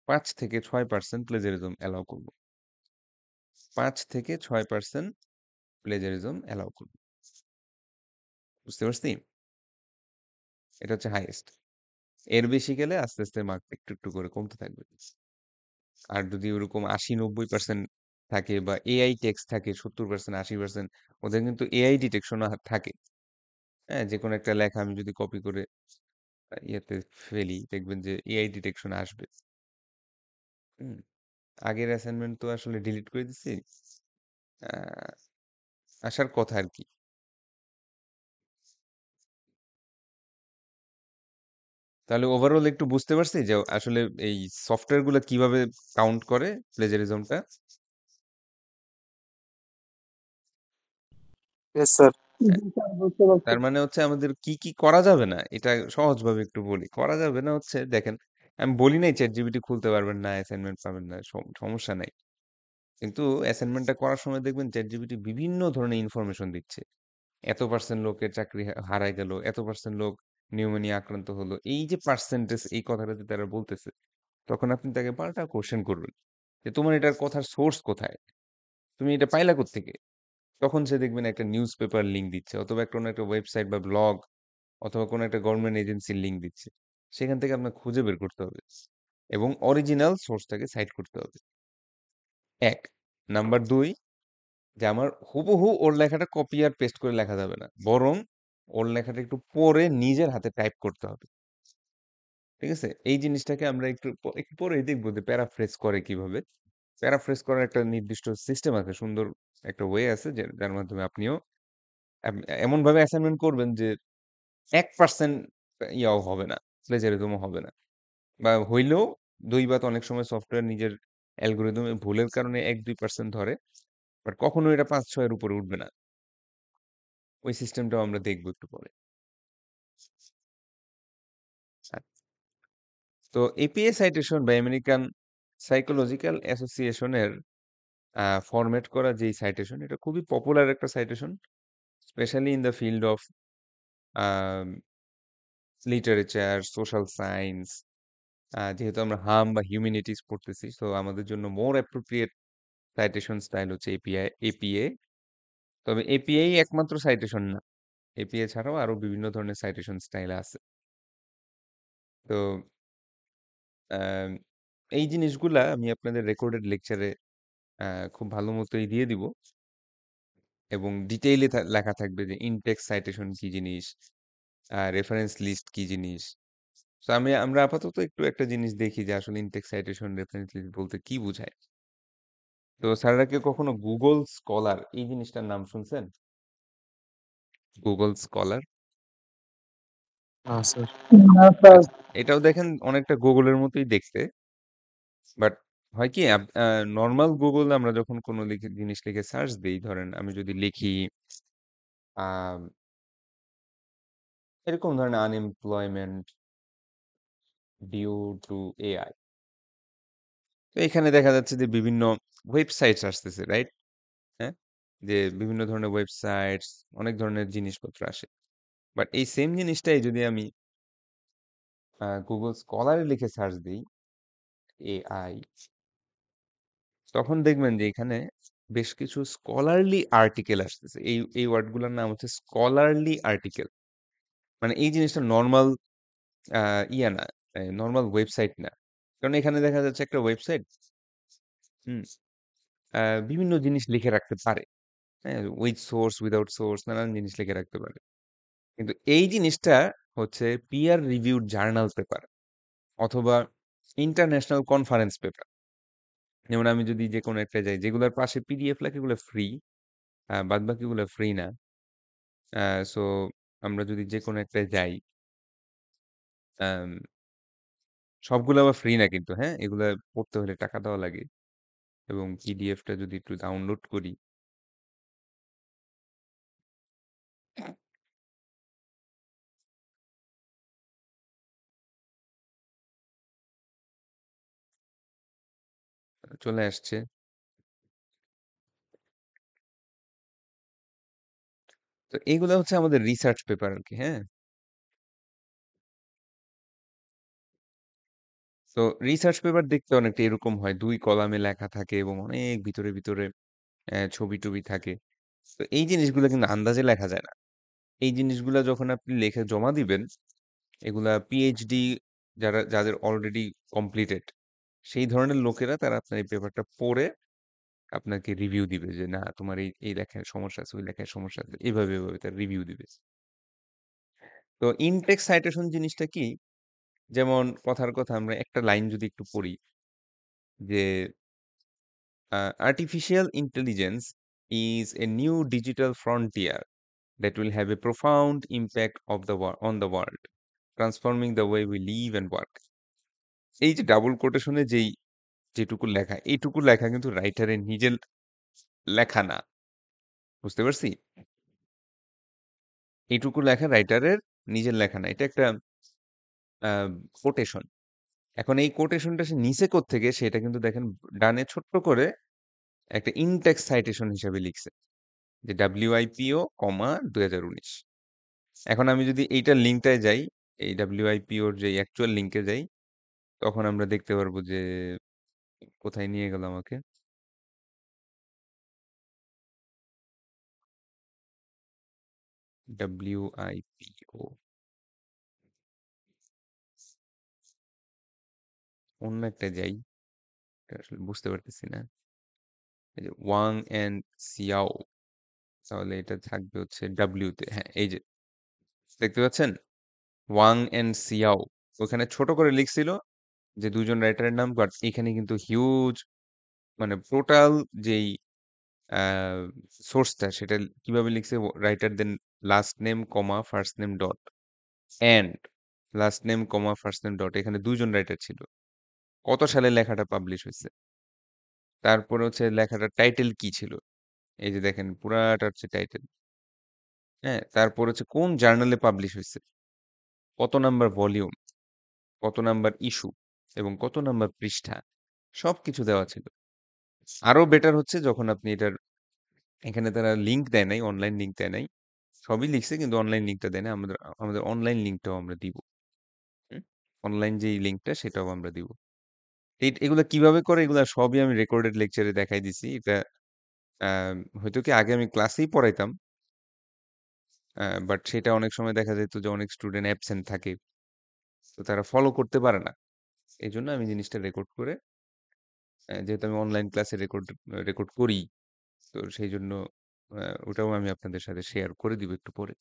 ৫ থেকে ৬% প্লেজারিজম অ্যালাউ করব। ৫ থেকে ৬% প্লেজারিজম অ্যালাউ করব। বুঝতে পারছি? এটা হচ্ছে হাইয়েস্ট। এর বেশি গেলে আস্তে, আস্তে মার্ক একটু, একটু করে কমতে থাকবে। আর যদি ওরকম ৮০-৯০% থাকে বা এআই টেক্সট থাকে ৭০%, ৮০%, ওদের কিন্তু এআই ডিটেকশন থাকে। হ্যাঁ? যেকোনো একটা লেখা আমি যদি কপি করে ইয়েতে ফেলি, দেখবেন যে এআই ডিটেকশন আসবে। হুম? আগের অ্যাসাইনমেন্ট তো আসলে ডিলিট করে দিছি। আ আসার কথা আরকি। তাহলে ওভারঅল একটু বুঝতে পারছি যে আসলে এই সফটওয়্যার গুলা কিভাবে কাউন্ট করে প্লেজারিজমটা? Yes sir. জি স্যার, বুঝতে পারছি। তার মানে হচ্ছে আমাদের কি, কি করা যাবে না? এটা সহজভাবে একটু বলি। করা যাবে না হচ্ছে দেখেন, আমি বলি নাই ChatGPT খুলতে পারবেন না, অ্যাসাইনমেন্ট পাবেন না। সমস্যা নাই। কিন্তু অ্যাসাইনমেন্টটা করার সময় দেখবেন ChatGPT বিভিন্ন ধরনের ইনফরমেশন দিচ্ছে। এত পার্সেন্ট লোকের চাকরি হারায় গেল, এত পার্সেন্ট লোক নিউমোনিয়া আক্রান্ত হলো। এই যে পার্সেন্টেজ এই কথাটা যে তারা বলতেছে, তখন আপনি তাকে পাল্টা কোয়েশ্চেন করবেন। যে তোমার এটার কথার সোর্স কোথায়? তুমি এটা পাইলা কোত্থেকে? তখন সে দেখবেন একটা নিউজ পেপার লিংক দিচ্ছে অথবা কোনো একটা ওয়েবসাইট বা ব্লগ অথবা কোনো একটা গভর্নমেন্ট এজেন্সির লিংক দিচ্ছে। সেখান থেকে আপনার খুঁজে বের করতে হবে এবং অরিজিনাল সোর্সটাকে সাইট করতে হবে। ১ নাম্বার ২, যে আমার হুবহু ওর লেখাটা কপি আর পেস্ট করে লেখা যাবে না। বরং ওর লেখাটা একটু পড়ে নিজের হাতে টাইপ করতে হবে। ঠিক আছে? এই জিনিসটাকে আমরা একটু পরেই দেখব যে প্যারাফ্রেজ করে কিভাবে। প্যারাফ্রেজ করার একটা নির্দিষ্ট সিস্টেম আছে। সুন্দর একটা ওয়ে আছে যার মাধ্যমে আপনিও এমনভাবে অ্যাসাইনমেন্ট করবেন যে ১% ইয়াও হবে না, প্লেজারিজমও হবে না। বা হইলেও দৈবাত অনেক সময় সফটওয়্যার নিজের অ্যালগরিদমে ভুলের কারণে ১-২% ধরে। বাট কখনো এটা ৫-৬ এর উপরে উঠবে না। ওই সিস্টেমটাও আমরা দেখব একটু পরে। আচ্ছা। তো এপিএ সাইটেশন বা আমেরিকান সাইকোলজিক্যাল অ্যাসোসিয়েশনের ফরম্যাট করা যেই সাইটেশন, এটা খুবই পপুলার একটা citation. Specially in the field of um literature, social science. যেহেতু আমরা হাম বা হিউম্যানিটিজ পড়তেছি, সো আমাদের জন্য মোর অ্যাপ্রোপ্রিয়েট সাইটেশন স্টাইল হচ্ছে এপিএ। তবে এপিএই একমাত্র সাইটেশন না। এপিএ ছাড়াও আরো বিভিন্ন ধরনের সাইটেশন স্টাইল আছে। তো আম এই জিনিসগুলা আমি আপনাদের রেকর্ডেড লেকচারে খুব ভালো মতোই দিয়ে দিব এবং ডিটেইলে লেখা থাকবে যে ইনটেক্সট সাইটেশন কি জিনিস, রেফারেন্স লিস্ট কি জিনিস, তো আমরা আপাতত একটু একটা জিনিস দেখি যে আসলে ইনটেক্সট সাইটেশন রেফারেন্স বলতে কি বোঝায়। তো স্যাররা কি কখনো গুগল স্কলার এই জিনিসটার নাম শুনছেন? Google scholar? না স্যার। না স্যার। আচ্ছা, এটাও দেখেন অনেকটা গুগলের মতোই দেখতে। বাট হয় কি নরমাল গুগল আমরা যখন কোনো জিনিস লিখে সার্চ দিই, ধরেন আমি যদি লিখি আহ, এরকম ধরেন আনএমপ্লয়মেন্ট ডিউ টু এআই, তো এখানে দেখা যাচ্ছে যে বিভিন্ন ওয়েবসাইটস আসতেছে, রাইট? হ্যাঁ, যে বিভিন্ন ধরনের ওয়েবসাইটস, অনেক ধরনের জিনিসপত্র আসে। বাট এই সেম জিনিসটাই যদি আমি গুগল স্কলারে লিখে সার্চ দিই এআই, তখন দেখবেন যে এখানে বেশ কিছু স্কলারলি আর্টিকেল আসতেছে। এই ওয়ার্ডগুলোর নাম হচ্ছে স্কলারলি আর্টিকেল। মানে এই জিনিসটা নর্মাল ইয়া না, নর্মাল ওয়েবসাইট না। কারণ এখানে দেখা যাচ্ছে একটা ওয়েবসাইট হুম বিভিন্ন জিনিস লিখে রাখতে পারে। হ্যাঁ, উইথ সোর্স উইদাউট সোর্স নানান জিনিস লিখে রাখতে পারে। কিন্তু এই জিনিসটা হচ্ছে পিয়ার রিভিউড জার্নাল পেপার অথবা ইন্টারন্যাশনাল কনফারেন্স পেপার। যেমন আমি যদি যে কোনো একটা যাই, যেগুলোর পাশে পিডিএফ লেখা, এগুলো ফ্রি, বাদ বাকিগুলো ফ্রি না। সো আমরা যদি যে কোনো একটা যাই, আম, সবগুলো আবার ফ্রি না কিন্তু, হ্যাঁ, এগুলা পড়তে হলে টাকা দেওয়া লাগে। এবং পিডিএফটা যদি একটু ডাউনলোড করি, চলে আসছে। তো এইগুলো হচ্ছে আমাদের রিসার্চ পেপার আর কি, হ্যাঁ। তো রিসার্চ পেপার দেখতে অনেকটা এরকম হয়, 2 কলামে লেখা থাকে এবং অনেক ভিতরে ভিতরে ছবি টবি থাকে। তো এই জিনিসগুলো কিন্তু আন্দাজে লেখা যায় না। এই জিনিসগুলো যখন আপনি লেখে জমা দিবেন, এগুলা পিএইচডি যাদের অলরেডি কমপ্লিটেড, সেই ধরনের লোকেরা তারা আপনার এই পেপারটা পড়ে আপনাকে রিভিউ দিবে যে না তোমার এই লেখায় সমস্যা আছে, ওই লেখায় সমস্যা আছে, এভাবে এভাবে তার রিভিউ দিবে। তো ইনটেক্সট সাইটেশন জিনিসটা কি, যেমন কথার কথা আমরা একটা লাইন যদি একটু পড়ি যে artificial intelligence is a new digital frontier that will have a profound impact on the world, transforming the way we live and work. এই যে ডাবল কোটেশনে যেটুকু লেখা, এইটুকু লেখা কিন্তু রাইটারের নিজের লেখা না। বুঝতে পারছি? এইটুকু লেখা রাইটারের নিজের লেখা না, এটা একটা কোটেশন। এখন এই কোটেশনটা সে নিচে থেকে সেটা কিন্তু দেখেন ডানে ছোট্ট করে একটা ইনটেক্স সাইটেশন হিসেবে লিখছে যে ডাব্লিউআইপিও কমা 2019। এখন আমি যদি এইটার লিঙ্কটায় যাই, এই ডাব্লিউআইপিওর যে অ্যাকচুয়াল লিঙ্কে যাই, তখন আমরা দেখতে পারবো যে কোথায় নিয়ে গেল আমাকে। ডাব্লিউআইপিও অন্য একটা যাই, এটা আসলে বুঝতে পারতেছি না। এই যে ওয়াং এন্ড সিয়াও, তাহলে এটা থাকবে হচ্ছে ডাব্লিউতে। হ্যাঁ, এই যে দেখতে পাচ্ছেন ওয়াং এন্ড সিয়াও, ওখানে ছোট করে লিখছিল যে দুজন রাইটারের নাম, বাট এখানে কিন্তু হিউজ, মানে টোটাল যেই সোর্সটা সেটা কিভাবে লিখছে, writer then last name comma first name dot and last name comma first name dot, এখানে দুজন রাইটার ছিল। কত সালে লেখাটা পাবলিশ হয়েছে, তারপরে হচ্ছে লেখাটার টাইটেল কি ছিল, এই যে দেখেন পুরাটা হচ্ছে টাইটেল। হ্যাঁ, তারপর হচ্ছে কোন জার্নালে পাবলিশ হয়েছে, কত নাম্বার ভলিউম, কত নাম্বার ইস্যু এবং কত নাম্বার পৃষ্ঠা, সবকিছু দেওয়া ছিল। আরো বেটার হচ্ছে যখন আপনি এটার, এখানে তারা লিংক দেয় নাই, অনলাইন লিংক দেয় নাই, সবই লিখছে কিন্তু অনলাইন লিংকটা দেয় না। আমাদের আমাদের অনলাইন লিংকটাও আমরা দিব। অনলাইন যেই লিংকটা সেটাও আমরা দিব। এগুলা কিভাবে করে, এগুলা সবই আমি রেকর্ডেড লেকচারে দেখাই দিছি। এটা হয়তো কি আগে আমি ক্লাসেই পড়াইতাম, বাট সেটা অনেক সময় দেখা যেত যে অনেক স্টুডেন্ট অ্যাবসেন্ট থাকে, তো তারা ফলো করতে পারে না। এই জন্য আমি জিনিসটা রেকর্ড করে, যেহেতু আমি অনলাইন ক্লাসে রেকর্ড রেকর্ড করি, তো সেই জন্য ওটাও আমি আপনাদের সাথে শেয়ার করে দিব একটু পরে।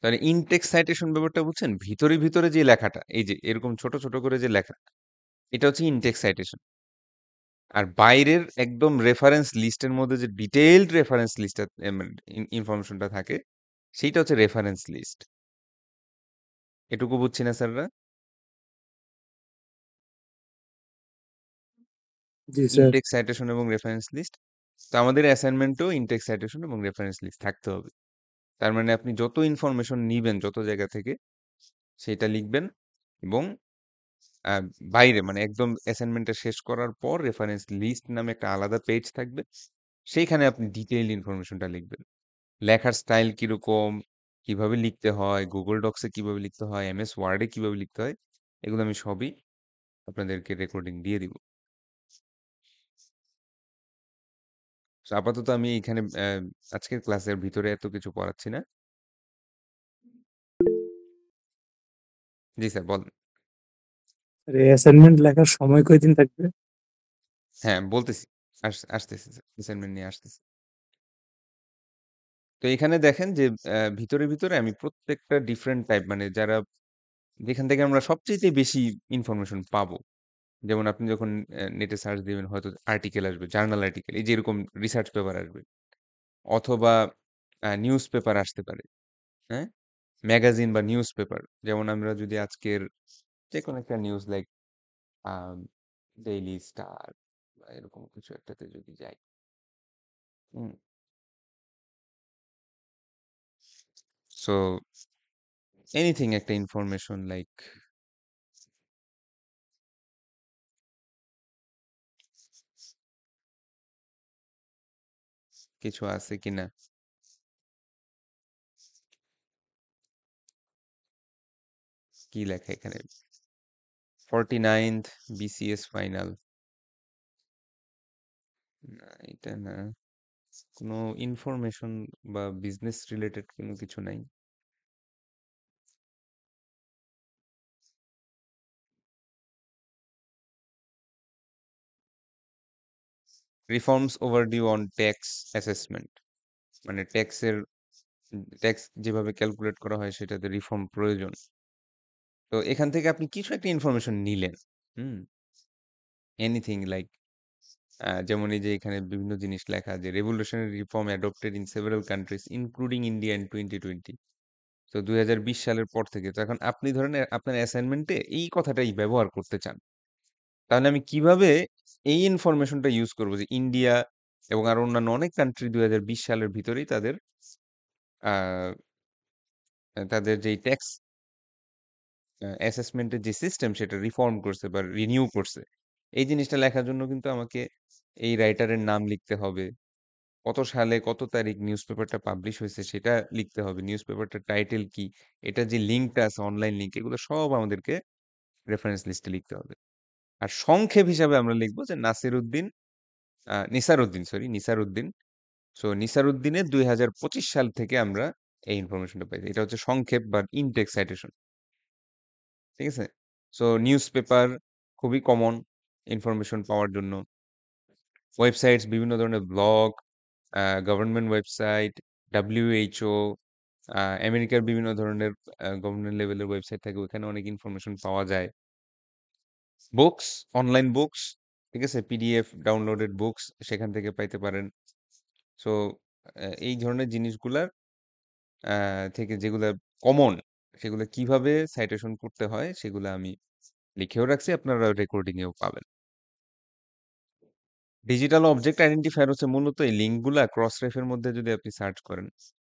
তাহলে ইনটেক্সট সাইটেশন ব্যাপারটা বুঝছেন? ভিতরে, ভিতরে যে লেখাটা, এই যে এরকম ছোট, ছোট করে যে লেখা, এটা হচ্ছে ইনটেক্সট সাইটেশন। আর বাইরের একদম রেফারেন্স লিস্টের মধ্যে যে ডিটেইলড রেফারেন্স লিস্টটা ইনফরমেশনটা থাকে, সেইটা হচ্ছে রেফারেন্স লিস্ট। এটুকু বুঝছি না স্যাররা? জি স্যার। ইনটেক্সট সাইটেশন এবং রেফারেন্স লিস্ট। তো আমাদের অ্যাসাইনমেন্টও ইনটেক্সট সাইটেশন এবং রেফারেন্স লিস্ট থাকতে হবে। তার মানে আপনি যত ইনফরমেশন নিবেন যত জায়গা থেকে সেটা লিখবেন এবং আ বাইরে মানে একদম অ্যাসাইনমেন্টটা শেষ করার পর রেফারেন্স লিস্ট নামে একটা আলাদা পেজ থাকবে। সেইখানে আপনি ডিটেইলড ইনফরমেশনটা লিখবেন। লেখার স্টাইল কিরকম, কিভাবে লিখতে হয়, Google Docs এ কিভাবে লিখতে হয়, MS Word এ কিভাবে লিখতে হয়, এগুলো আমি সবই আপনাদেরকে রেকর্ডিং দিয়ে দিব। সো আপাতত আমি এখানে আজকের ক্লাসের ভিতরে এত কিছু পড়াচ্ছি না। জি স্যার বলেন। আর এই অ্যাসাইনমেন্ট লেখার সময় কয়দিন থাকবে? হ্যাঁ, বলতেছি। আসতেছি স্যার। অ্যাসাইনমেন্ট নিয়ে আসতেছি। তো এখানে দেখেন যে ভিতরে, ভিতরে আমি প্রত্যেকটা ডিফারেন্ট টাইপ মানে যারা যেখান থেকে আমরা সবচাইতে বেশি ইনফরমেশন পাবো। যেমন আপনি যখন নেটে সার্চ দিবেন হয়তো আর্টিকেল আসবে, জার্নাল আর্টিকেল এই যে এরকম রিসার্চ পেপার আসবে। অথবা নিউজ পেপার আসতে পারে। হ্যাঁ? ম্যাগাজিন বা নিউজ পেপার। যেমন আমরা যদি আজকের যেকোনো একটা নিউজ লাইক আম ডেইলি স্টার বা এরকম কিছু একটাতে যদি যাই। হুম? সো এনিথিং একটা ইনফরমেশন লাইক কিছু আছে কিনা? কি লেখা এখানে? 49th BCS final. না, এটা না। কোনো ইনফরমেশন বা বিজনেস রিলেটেড কোনো কিছু নাই। Reforms overdue on tax assessment. মানে ট্যাক্স যেভাবে ক্যালকুলেট করা হয় সেটাতে রিফর্ম প্রয়োজন। তো এখান থেকে আপনি কিছু একটা ইনফরমেশন নিলেন। হুম? এনিথিং লাইক যেমন এই যে এখানে বিভিন্ন জিনিস লেখা যে revolutionary reform adopted in several countries including India in 2020। তো 2020 সালের পর থেকে। তো এখন আপনি ধরেন আপনার অ্যাসাইনমেন্টে এই কথাটাই ব্যবহার করতে চান। তাহলে আমি কিভাবে এই ইনফরমেশনটা ইউজ করব যে ইন্ডিয়া এবং আরো অন্যান্য অনেক কান্ট্রি 2020 সালের ভিতরেই আহ, তাদের যেই ট্যাক্স অ্যাসেসমেন্টের যে সিস্টেম সেটা রিফর্ম করছে বা রিনিউ করছে। এই জিনিসটা লেখার জন্য কিন্তু আমাকে এই রাইটারের নাম লিখতে হবে। কত সালে কত তারিখ নিউজ পেপারটা পাবলিশ হয়েছে সেটা লিখতে হবে। নিউজ পেপারটার টাইটেল কি? এটা যে লিঙ্কটা আছে অনলাইন লিঙ্ক এগুলো সব আমাদেরকে রেফারেন্স লিস্টে লিখতে হবে। আর সংক্ষেপ হিসাবে আমরা লিখবো যে নিসার উদ্দিন। সো নিসার উদ্দিনের 2025 সাল থেকে আমরা এই ইনফরমেশনটা পাই। এটা হচ্ছে সংক্ষেপ বা ইনটেক্সট সাইটেশন। ঠিক আছে? সো নিউজ পেপার খুবই কমন ইনফরমেশন পাওয়ার জন্য। ওয়েবসাইটস বিভিন্ন ধরনের ব্লগ, গভর্নমেন্ট ওয়েবসাইট, WHO, আমেরিকার বিভিন্ন ধরনের গভর্নমেন্ট লেভেলের ওয়েবসাইট থাকে ওখানে অনেক ইনফরমেশন পাওয়া যায়। বুকস, অনলাইন বুকস, ঠিক আছে? PDF ডাউনলোডেড বুকস সেখান থেকে পাইতে পারেন। সো এই ধরনের জিনিসগুলার থেকে যেগুলা কমন সেগুলো কিভাবে সাইটেশন করতে হয় সেগুলো আমি লিখেও রাখছি আপনারা রেকর্ডিং এও পাবেন। ডিজিটাল অবজেক্ট আইডেন্টিফায়ার হচ্ছে মূলত এই লিঙ্কগুলা ক্রস রেফের মধ্যে যদি আপনি সার্চ করেন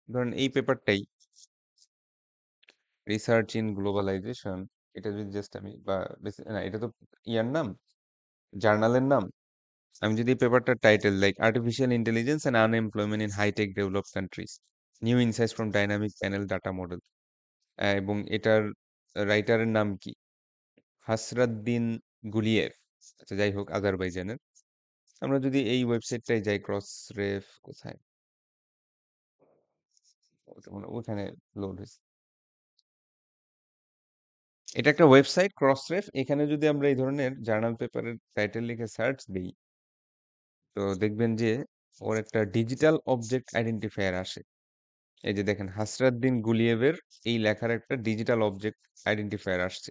ধরেন এই পেপারটাই রিসার্চ ইন গ্লোবালাইজেশন এটা যদি জাস্ট আমি বা না এটা তো ইয়ার নাম জার্নালের নাম আমি যদি এই পেপারটার title like artificial intelligence and unemployment in high tech developed countries new insights from dynamic panel data model এবং এটার রাইটারের নাম কি হাসরাদ্দিন গুলিয়েভ আচ্ছা যাই হোক আজারবাইজানের আমরা যদি এই ওয়েবসাইটটাই যাই ক্রস রেফ কোথায় ওখানে লোড হয়েছে এটা একটা ওয়েবসাইট ক্রসরেফ এখানে যদি আমরা এই ধরনের জার্নাল পেপারের টাইটেল লিখে সার্চ দিই তো দেখবেন যে ওর একটা ডিজিটাল অবজেক্ট আইডেন্টিফায়ার আসে এই যে দেখেন হাসরাতদিন গুলিয়েভের এই লেখার একটা ডিজিটাল অবজেক্ট আইডেন্টিফায়ার আসছে।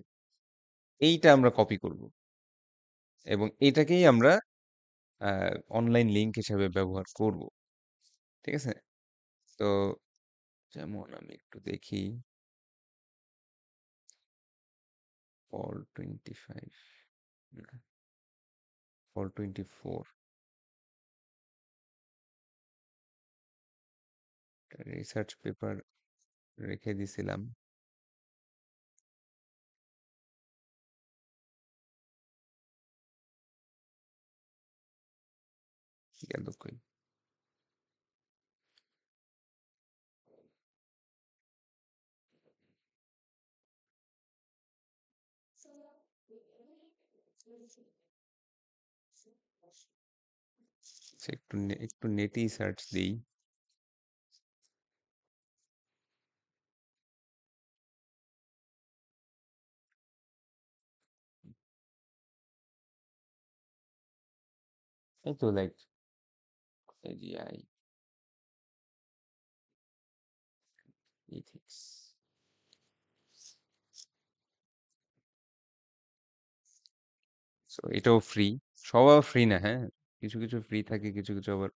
এইটা আমরা কপি করব এবং এটাকেই আমরা অনলাইন লিঙ্ক হিসেবে ব্যবহার করব। ঠিক আছে? তো যেমন আমি একটু দেখি 425 না 424 রিসার্চ পেপার রেখে দিছিলাম। গেল কই? আচ্ছা, একটু নেটেই সার্চ দিই। এই তো লাইক এজিআই ইথিক্স। সো এটাও ফ্রি। সব আবার ফ্রি না, হ্যাঁ? কিছু কিছু ফ্রি থাকে, কিছু কিছু আবার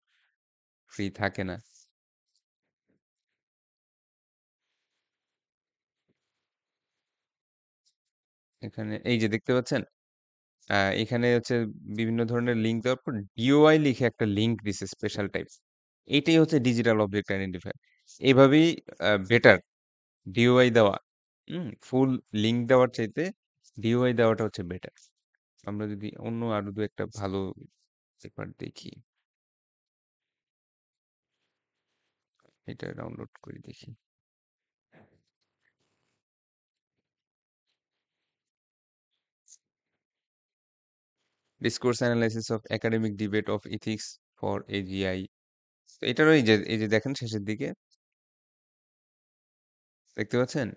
ফ্রি থাকে না। এখানে এই যে দেখতে পাচ্ছেন, এখানে হচ্ছে বিভিন্ন ধরনের লিঙ্ক দেওয়ার পর ডিওআই লিখে একটা লিঙ্ক দিছে স্পেশাল টাইপ। এটাই হচ্ছে ডিজিটাল অবজেক্ট আইডেন্টিফায়ার। এভাবেই বেটার ডিওআই দেওয়া। ফুল লিঙ্ক দেওয়ার চাইতে ডিওআই দেওয়াটা হচ্ছে বেটার। আমরা যদি অন্য আরো দু একটা ভালো পেপার দেখি, এটা ডাউনলোড করে দেখি। Discourse analysis of academic debate of ethics for AGI. এটারও এই যে দেখেন শেষের দিকে দেখতে পাচ্ছেন,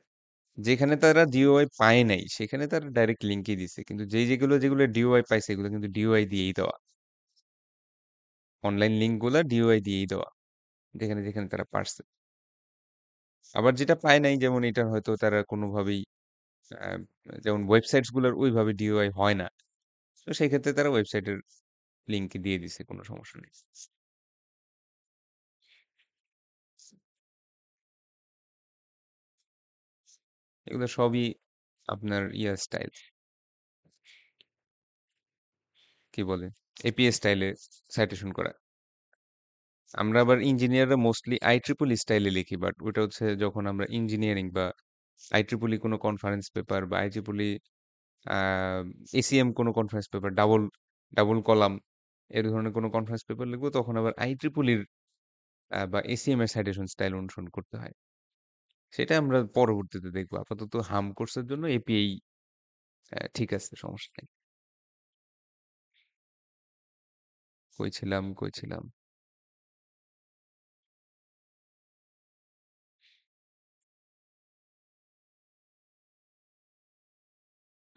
যেখানে তারা ডিওআই পায় নাই সেখানে তারা ডাইরেক্ট লিঙ্কই দিছে, কিন্তু যেগুলো ডিওআই পাইছে এগুলো কিন্তু ডিওআই দিয়েই দেওয়া। অনলাইন লিঙ্ক গুলা ডিওআই দিয়েই দেওয়া, যেখানে যেখানে তারা পারছে। আবার যেটা পায় নাই, যেমন এটা হয়তো তারা কোনোভাবেই আহ, যেমন ওয়েবসাইটস গুলোর ওইভাবে ডিওআই হয় না, তো সেই ক্ষেত্রে তারা ওয়েবসাইটের লিঙ্ক দিয়ে দিছে, কোনো সমস্যা নেই। এগুলো সবই আপনার ইয়া স্টাইল, কি বলে, এপিএ স্টাইলে সাইটেশন করা। আমরা আবার ইঞ্জিনিয়াররা মোস্টলি আইট্রিপল স্টাইলে লিখি, বাট ওটা হচ্ছে যখন আমরা ইঞ্জিনিয়ারিং বা আইট্রিপলি কোনো কনফারেন্স পেপার বা আইট্রিপলি এসিএম কোনো conference paper, double double column এর ধরনের কোনো কনফারেন্স পেপার লিখবো, তখন আবার আইট্রিপলির বা এসিএম এর সাইটেশন স্টাইল অনুসরণ করতে হয়। সেটা আমরা পরবর্তীতে দেখবো। আপাতত হাম কোর্সের জন্য এপিআই ঠিক আছে, সমস্যা নেই। কই ছিলাম?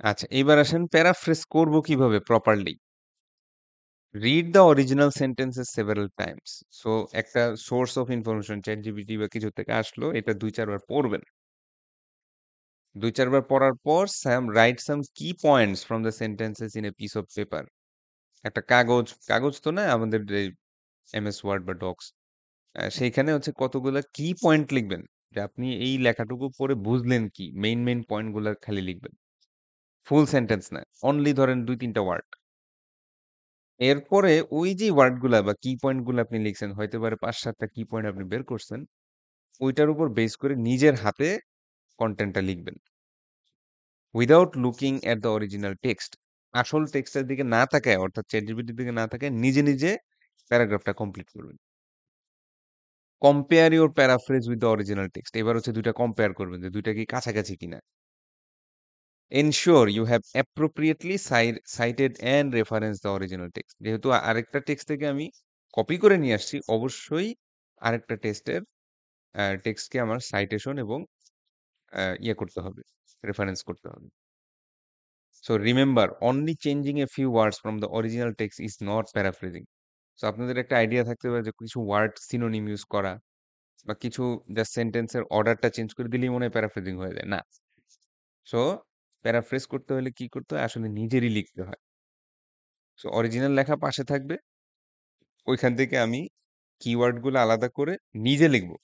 আচ্ছা, এবার আসেন প্যারাফ্রেজ করব কিভাবে properly. Read the original sentences several times. So একটা source of information ChatGPT বা কিছু থেকে আসলো, এটা ২-৪ বার পড়বেন। ২-৪ বার পড়ার পর রাইট সাম কি points from the sentences in a piece of paper. একটা কাগজ তো না আমাদের এমএস ওয়ার্ড বা ডক্স, সেইখানে হচ্ছে কতগুলা কি পয়েন্ট লিখবেন, যে আপনি এই লেখাটুকু পড়ে বুঝলেন কি, মেইন পয়েন্ট গুলা খালি লিখবেন। ফুল সেন্টেন্স না, অনলি ধরেন ২-৩টা ওয়ার্ড। এরপরে ওই যে ওয়ার্ড গুলা বা কি পয়েন্ট গুলা আপনি লিখছেন, হয়তো পারে ৫-৭টা কি পয়েন্ট আপনি বের করছেন, ওইটার উপর বেস করে নিজের হাতে কন্টেন্টটা লিখবেন, without looking at the original text. আসল টেক্সটের দিকে না তাকায়, অর্থাৎ চ্যাটজিপিটির দিকে না তাকায় নিজে নিজে প্যারাগ্রাফটা কমপ্লিট করবেন। Compare your paraphrase with the original text. এবার হচ্ছে দুইটা কম্পেয়ার করবেন যে দুইটা কি কাছাকাছি কিনা। Ensure you have appropriately cited and reference the original text. যেহেতু আরেকটা টেক্সট থেকে আমি কপি করে নিয়ে আসছি, অবশ্যই আরেকটা টেক্সটকে আমার সাইটেশন এবং ইয়ে করতে হবে, রেফারেন্স করতে হবে। So remember, only changing a few words from the original text is not paraphrasing. So আপনাদের একটা আইডিয়া থাকতে পারে যে কিছু ওয়ার্ড সিনোনিম ইউজ করা, বা কিছু জাস্ট সেন্টেন্সের অর্ডারটা চেঞ্জ করে দিলেই মনে হয় প্যারাফ্রেজিং হয়ে যায়। না। সো প্যারাফ্রেজ করতে হলে কি করতে হয়? আসলে নিজেরই লিখতে হয়। সো অরিজিনাল লেখা পাশে থাকবে। ওইখান থেকে আমি কিওয়ার্ড গুলো আলাদা করে নিজে লিখবো।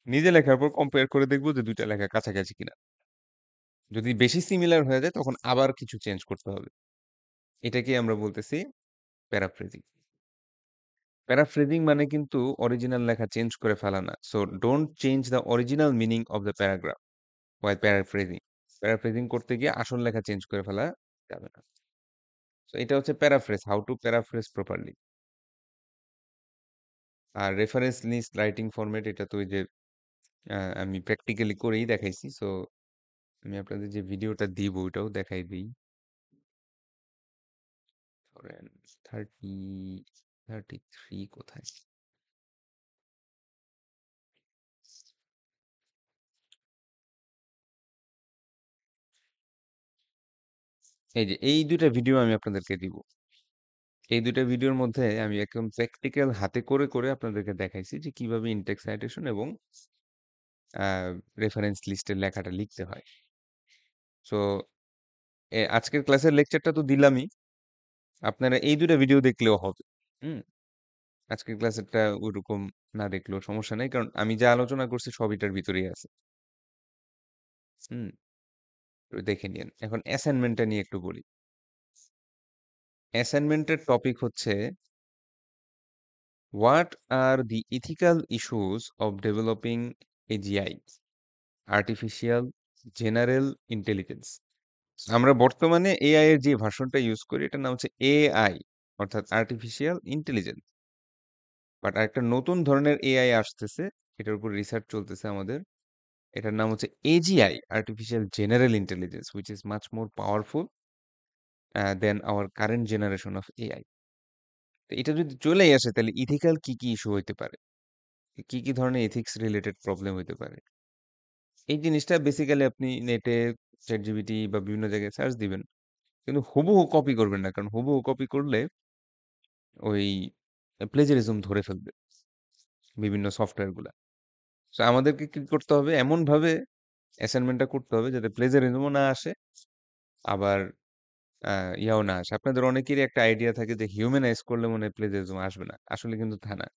নিজে লেখার পর কম্পেয়ার করে দেখবো যে ২ টা লেখা কাছাকাছি কিনা। যদি বেশি সিমিলার হয়ে যায় তখন আবার কিছু চেঞ্জ করতে হবে। এটাকেই আমরা বলতেছি প্যারাফ্রেজিং। প্যারাফ্রেজিং মানে কিন্তু অরিজিনাল লেখা চেঞ্জ করে ফেলা না। So don't change the original meaning of the paragraph while paraphrasing. Paraphrasing করতে গিয়ে আসল লেখা চেঞ্জ করে ফেলা যাবে না। সো এটা হচ্ছে paraphrase, how to paraphrase properly. আর রেফারেন্স লিস্ট রাইটিং ফরম্যাট এটা তো ওই যে আমি প্র্যাকটিক্যালি করেই দেখাইছি। সো আমি আপনাদের যে ভিডিওটা দিব ওটাও দেখাই দিই। ধরেন 33 কোথায়? এই যে এই ২ টা ভিডিও আমি আপনাদেরকে দিব। এই ২ টা ভিডিওর মধ্যে আমি একদম প্র্যাকটিক্যাল হাতে করে, করে আপনাদেরকে দেখাইছি যে কিভাবে ইনটেক্স সাইটেশন এবং আ রেফারেন্স লিস্টের লেখাটা লিখতে হয়। সো আজকের ক্লাসের লেকচারটা তো দিলামই। আপনারা এই ২ টা ভিডিও দেখলেও হবে। হুম? আজকের ক্লাসেরটা ওইরকম না দেখলেও সমস্যা নাই। কারণ আমি যা আলোচনা করছি সব এটার ভিতরেই আছে। হুম? তো দেখে নিয়েন। এখন অ্যাসাইনমেন্টটা নিয়ে একটু বলি। অ্যাসাইনমেন্টের টপিক হচ্ছে what are the ethical issues of developing AGI, artificial general intelligence. আমরা বর্তমানে এআই এর যে ভার্সনটা ইউজ করি এটার নাম হচ্ছে এআই, অর্থাৎ আর্টিফিশিয়াল ইন্টেলিজেন্স। বাট আরেকটা নতুন ধরনের এআই আসতেছে, এটার উপর রিসার্চ চলতেছে আমাদের। এটার নাম হচ্ছে AGI, artificial general intelligence, which is much more powerful than our current generation of AI. এটা যদি চলেই আসে তাহলে ইথিক্যাল কি কি ইস্যু হইতে পারে, কি কি ধরনের এথিক্স রিলেটেড প্রবলেম হইতে পারে, এই জিনিসটা বেসিক্যালি আপনি নেটে চ্যাট জিপিটি বা বিভিন্ন জায়গায় সার্চ দিবেন, কিন্তু হুবহু কপি করবেন না, কারণ হুবহু কপি করলে ওই প্লেজারিজম ধরে ফেলবে বিভিন্ন সফটওয়্যার গুলা। তো আমাদেরকে কি করতে হবে, এমন ভাবে অ্যাসাইনমেন্টটা করতে হবে যাতে প্লেজারিজমও না আসে, আবার ইয়াও না আসে। আপনাদের অনেকেরই একটা আইডিয়া থাকে যে হিউম্যানাইজ করলে মনে হয় প্লেজারিজম আসবে না, আসলে কিন্তু তা না।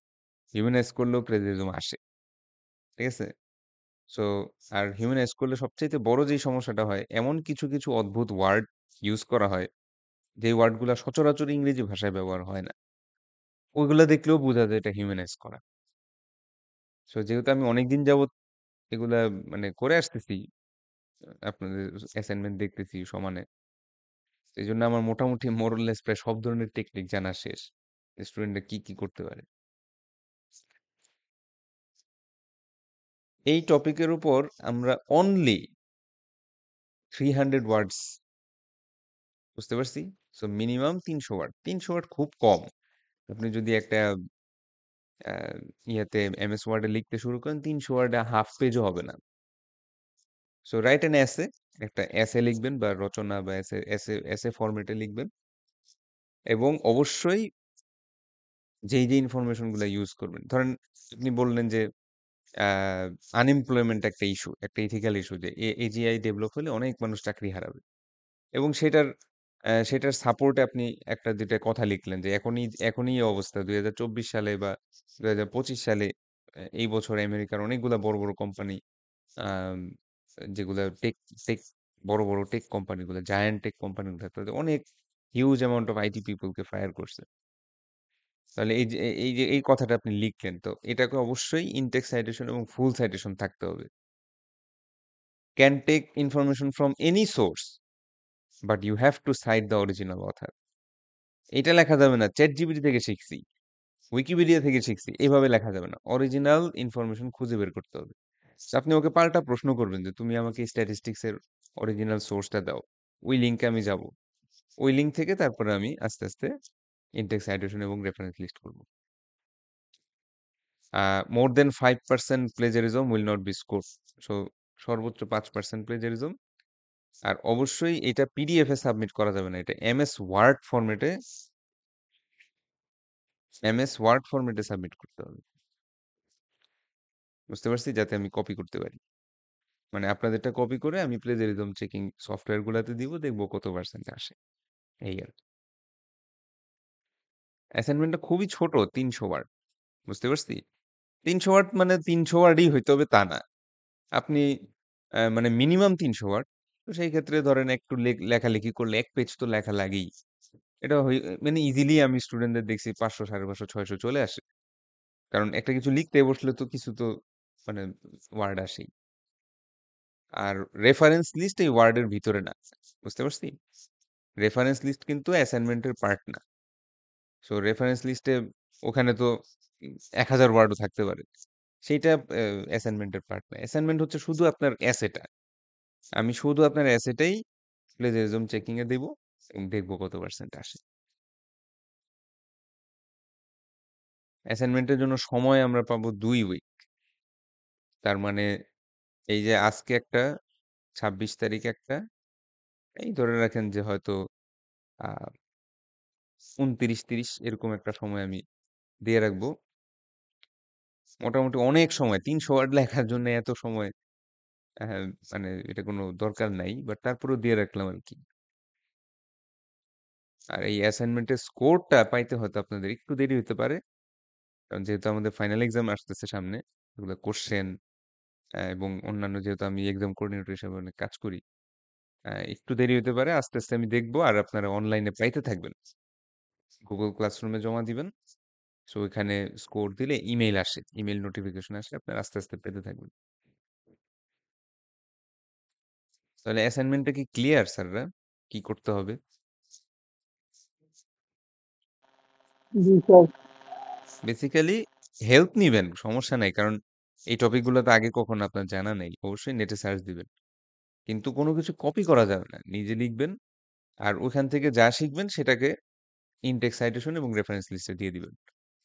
হিউম্যানাইজ করলেও প্লেজারিজম আসে। ঠিক আছে? সো আর হিউম্যানাইজ করলে সবচাইতে বড় যেই সমস্যাটা হয়, এমন কিছু, কিছু অদ্ভুত ওয়ার্ড ইউজ করা হয়, যে ওয়ার্ডগুলা সচরাচর ইংরেজি ভাষায় ব্যবহার হয় না। ওইগুলা দেখলেও বোঝা যায় এটা হিউম্যানাইজ করা। সো যেহেতু আমি অনেকদিন যাবৎ এগুলা মানে করে আসতেছি, আপনাদের অ্যাসাইনমেন্ট দেখতেছি সমানে। এজন্য আমার মোটামুটি মোরলেস প্রায় সব ধরনের টেকনিক জানা শেষ। স্টুডেন্টরা কি, কি করতে পারে। এই টপিকের উপর আমরা অনলি 300 ওয়ার্ডস, বুঝতে পারছি? So minimum ৩০০ word. ৩০০ ওয়ার্ড খুব কম। আপনি যদি একটা আ ইয়াতে এমএস ওয়ার্ডে লিখতে শুরু করেন ৩০০ ওয়ার্ডে হাফ পেজও হবে না। সো রাইট অ্যান এসে, একটা এসে লিখবেন বা রচনা বা এসে ফরম্যাটে লিখবেন, এবং অবশ্যই যেই ইনফরমেশন গুলা ইউজ করবেন। ধরেন আপনি বললেন যে আ আনএমপ্লয়মেন্ট একটা ইস্যু, একটা ইথিক্যাল ইস্যু, যে এজিআই ডেভেলপ হলে অনেক মানুষ চাকরি হারাবে। এবং সেটার সাপোর্টে আপনি একটা যেটা কথা লিখলেন যে এখনই এই অবস্থা ২০২৪ সালে বা ২০২৫ সালে, এই বছর আমেরিকার অনেকগুলা বড়, বড় কোম্পানি, আম যেগুলা টেক বড় টেক কোম্পানিগুলা, জায়ান্ট টেক কোম্পানিগুলা তাদের অনেক huge amount of IT people K fire করছে। তাহলে এই যে এই কথাটা আপনি লিখলেন, তো এটাকে অবশ্যই ইনটেক্সট সাইটেশন এবং ফুল সাইটেশন থাকতে হবে। Can take information from any source, but you have to cite the original author. এটা লেখা যাবে না ChatGPT থেকে শিখছি, উইকিপিডিয়া থেকে শিখছি, এভাবে লেখা যাবে না। অরিজিনাল ইনফরমেশন খুঁজে বের করতে হবে। So আপনি ওকে পাল্টা প্রশ্ন করবেন যে তুমি আমাকে স্ট্যাটিস্টিক্স এর অরিজিনাল সোর্সটা দাও। ওই লিংকে আমি যাব। ওই লিংক থেকে তারপরে আমি আস্তে, আস্তে ইনটেক্স সাইটেশন এবং রেফারেন্স লিস্ট করব। More than 5% plagiarism will not be scored. So সর্বোচ্চ 5% প্লেজারিজম। আর অবশ্যই এটা পিডিএফ এ সাবমিট করা যাবে না। এটা এমএস ওয়ার্ড ফরম্যাটে সাবমিট করতে হবে। বুঝতে পারছি? যাতে আমি কপি করতে পারি। মানে আপনাদেরটা কপি করে আমি প্লেজারিজম চেকিং সফটওয়্যার গুলাতে দিব, দেখব কত পার্সেন্ট আসে। এই আর কি। অ্যাসাইনমেন্টটা খুবই ছোট, ৩০০ ওয়ার্ড। বুঝতে পারছি? ৩০০ ওয়ার্ড মানে ৩০০ ওয়ার্ডই হইতে হবে তা না। আপনি মানে মিনিমাম ৩০০ ওয়ার্ড। তো সেই ক্ষেত্রে ধরেন একটু লেখালেখি করলে ১ পেজ তো লেখা লাগেই। এটা মানে ইজিলি আমি স্টুডেন্টদের দেখছি ৫০০, ৫৫০, ৬০০ চলে আসে। কারণ একটা কিছু লিখতে বসলে তো কিছু তো মানে ওয়ার্ড আসেই। আর রেফারেন্স লিস্ট এই ওয়ার্ডের ভিতরে না। বুঝতে পারছি? রেফারেন্স লিস্ট কিন্তু অ্যাসাইনমেন্টের পার্ট না। সো রেফারেন্স লিস্টে ওখানে তো ১,০০০ ওয়ার্ডও থাকতে পারে। সেইটা অ্যাসাইনমেন্টের পার্ট না। অ্যাসাইনমেন্ট হচ্ছে শুধু আপনার এসেটা। আমি শুধু আপনার এসেটাই প্লেজারিজম চেকিং এ দিব এবং দেখব কত পার্সেন্ট আসে। অ্যাসাইনমেন্টের জন্য সময় আমরা পাবো ২ উইক। তার মানে এই যে আজকে একটা, ২৬ তারিখ একটা, এই ধরে রাখেন যে হয়তো আ ২৯-৩০ এরকম একটা সময় আমি দিয়ে রাখবো। মোটামুটি অনেক সময় ৩০০ ওয়ার্ড লেখার জন্য এত সময় হ্যাঁ, মানে এটা কোনো দরকার নাই। বাট তারপরেও দিয়ে রাখলাম আরকি। আর এই অ্যাসাইনমেন্টের স্কোরটা পাইতে হয়তো আপনাদের একটু দেরি হইতে পারে। কারণ যেহেতু আমাদের ফাইনাল এক্সাম আসতেছে সামনে, এগুলা কোশ্চেন এবং অন্যান্য যেহেতু আমি এক্সাম কোঅর্ডিনেটর হিসেবে অনেক কাজ করি। একটু দেরি হইতে পারে। আস্তে, আস্তে আমি দেখবো আর আপনারা অনলাইনে পাইতে থাকবেন। Google ক্লাসরুমে জমা দিবেন। সো ওইখানে স্কোর দিলে ইমেইল আসে। ইমেইল নোটিফিকেশন আসে। আপনারা আস্তে, আস্তে পেতে থাকবেন। তাহলে অ্যাসাইনমেন্টটা কি ক্লিয়ার স্যাররা? কি করতে হবে? জি স্যার। বেসিক্যালি হেল্প নিবেন, সমস্যা নাই। কারণ এই টপিকগুলো তো আগে কখনো আপনার জানা নেই। অবশ্যই নেটে সার্চ দিবেন। কিন্তু কোনো কিছু কপি করা যাবে না। নিজে লিখবেন। আর ওখান থেকে যা শিখবেন সেটাকে ইনটেক্স সাইটেশন এবং রেফারেন্স লিস্টে দিয়ে দিবেন।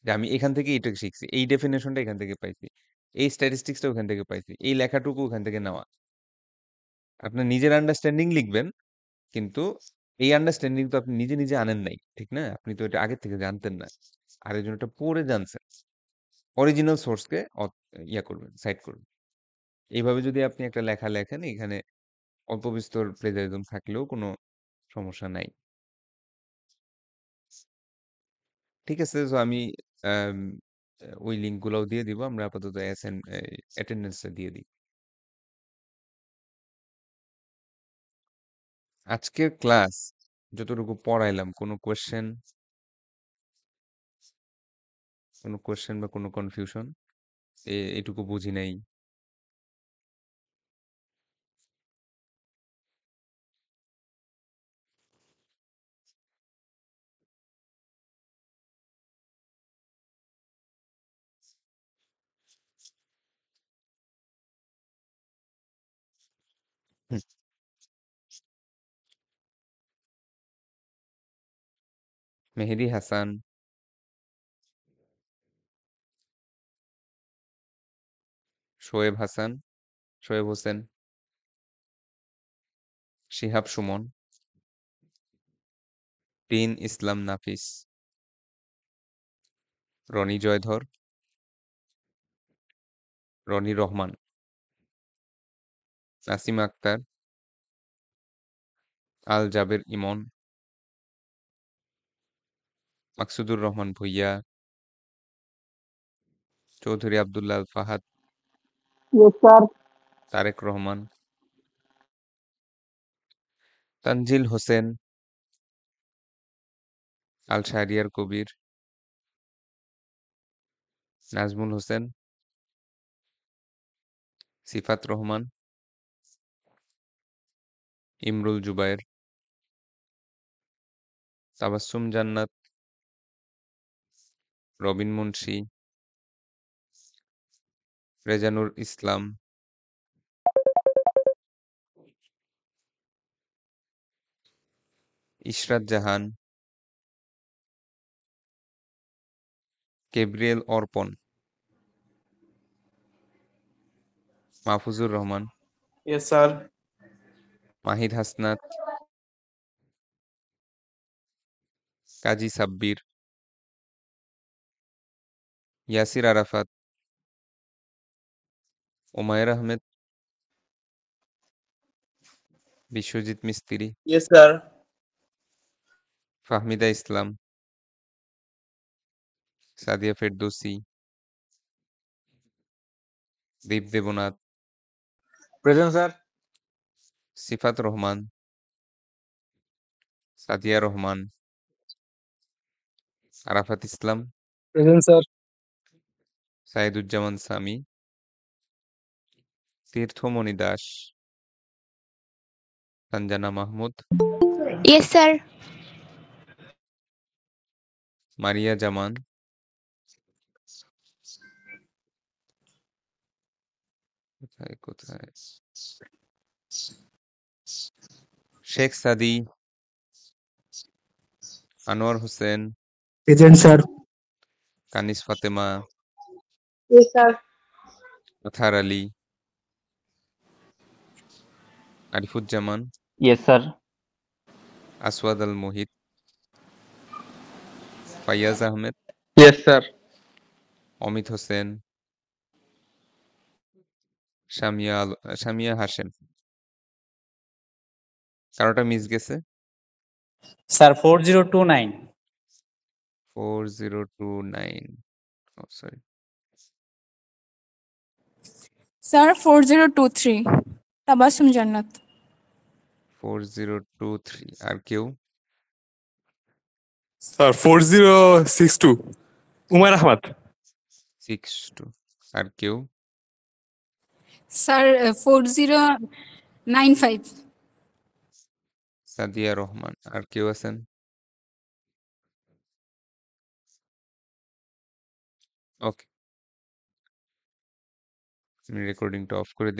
যে আমি এখান থেকে এটা শিখছি। এই ডেফিনেশনটা এখান থেকে পাইছি। এই স্ট্যাটিস্টিক্সটা ওখান থেকে পাইছি। এই লেখাটুকু ওখান থেকে নেওয়া। আপনার নিজের আন্ডারস্ট্যান্ডিং লিখবেন। কিন্তু এই আন্ডারস্ট্যান্ডিং তো আপনি নিজে, নিজে আনেন নাই। ঠিক না? আপনি তো এটা আগের থেকে জানতেন না। আরেকজন এটা পড়ে জানছেন। অরিজিনাল সোর্সকে ইয়া করবেন, সাইট করবেন। এইভাবে যদি আপনি একটা লেখা লেখেন, এখানে অল্প বিস্তর প্লেজারিজম থাকলেও কোনো সমস্যা নাই। ঠিক আছে? সো আমি আম ওই লিঙ্কগুলোও দিয়ে দিব। আমরা আপাতত অ্যাটেন্ডেন্সটা দিয়ে দিই। আজকের ক্লাস যতটুকু পড়াইলাম, কোনো কোয়েশ্চেন বা কোনো কনফিউশন? এটুকু বুঝি নাই। হুম, মেহেদী হাসান, শোয়েব হাসান, শোয়েব হোসেন, শিহাব সুমন, তিন ইসলাম নাফিস, রনি জয়ধর, রনি রহমান, নাসিম আক্তার, আল জাবের ইমন, মাকসুদুর রহমান ভুইয়া, চৌধুরী আব্দুল্লাহ আল ফাহাদ, ইয়েস স্যার। তারেক রহমান, তানজিল হোসেন, আল শাহরিয়ার কবির, নাজমুল হোসেন, সিফাত রহমান, ইমরুল জুবায়ের, তাবাসসুম জান্নাত, রবিন মুন্সি, রেজানুর ইসলাম, ইশরাত জাহান, কেব্রিয়েল অর্পণ, মাহফুজুর রহমান, ইয়েস স্যার। মাহিদ হাসনাত, কাজী সাব্বির, ইয়াসির আরাফাত, ওমায়ের আহমেদ, বিশ্বজিৎ মিস্ত্রি, Yes, sir. ফাহমিদা ইসলাম, সাদিয়া ফেরদৌসী, দীপ Debnath, Present, sir. Sifat Rahman, Sadia Rahman, Arafat Islam, present sir. Saiduzzaman Sami, Tirthamoni Das, Sanjana Mahmud, Yes, sir. Maria Zaman, কোথায় কোথায়, Sheikh Sadi, Anwar Hossain, present sir. Kanis Fatema, Yes, sir. Athar Ali, Arifuzzaman, Yes, sir. Aswad Al Mohit, Faiyaz Ahmed, Yes, sir. Amit Hossain, Samia Hashem. কারোটা মিস গেছে? Sir 4029। 4029, sorry. Sir, 4023. Tabassum Jannat. 4023, আর কেউ? স্যার 4062 উমার আহমদ। 62, আর কেউ? Sir, 4095. সাদিয়া রহমান, আর কেউ আছেন? ওকে, আমি রেকর্ডিংটা অফ করে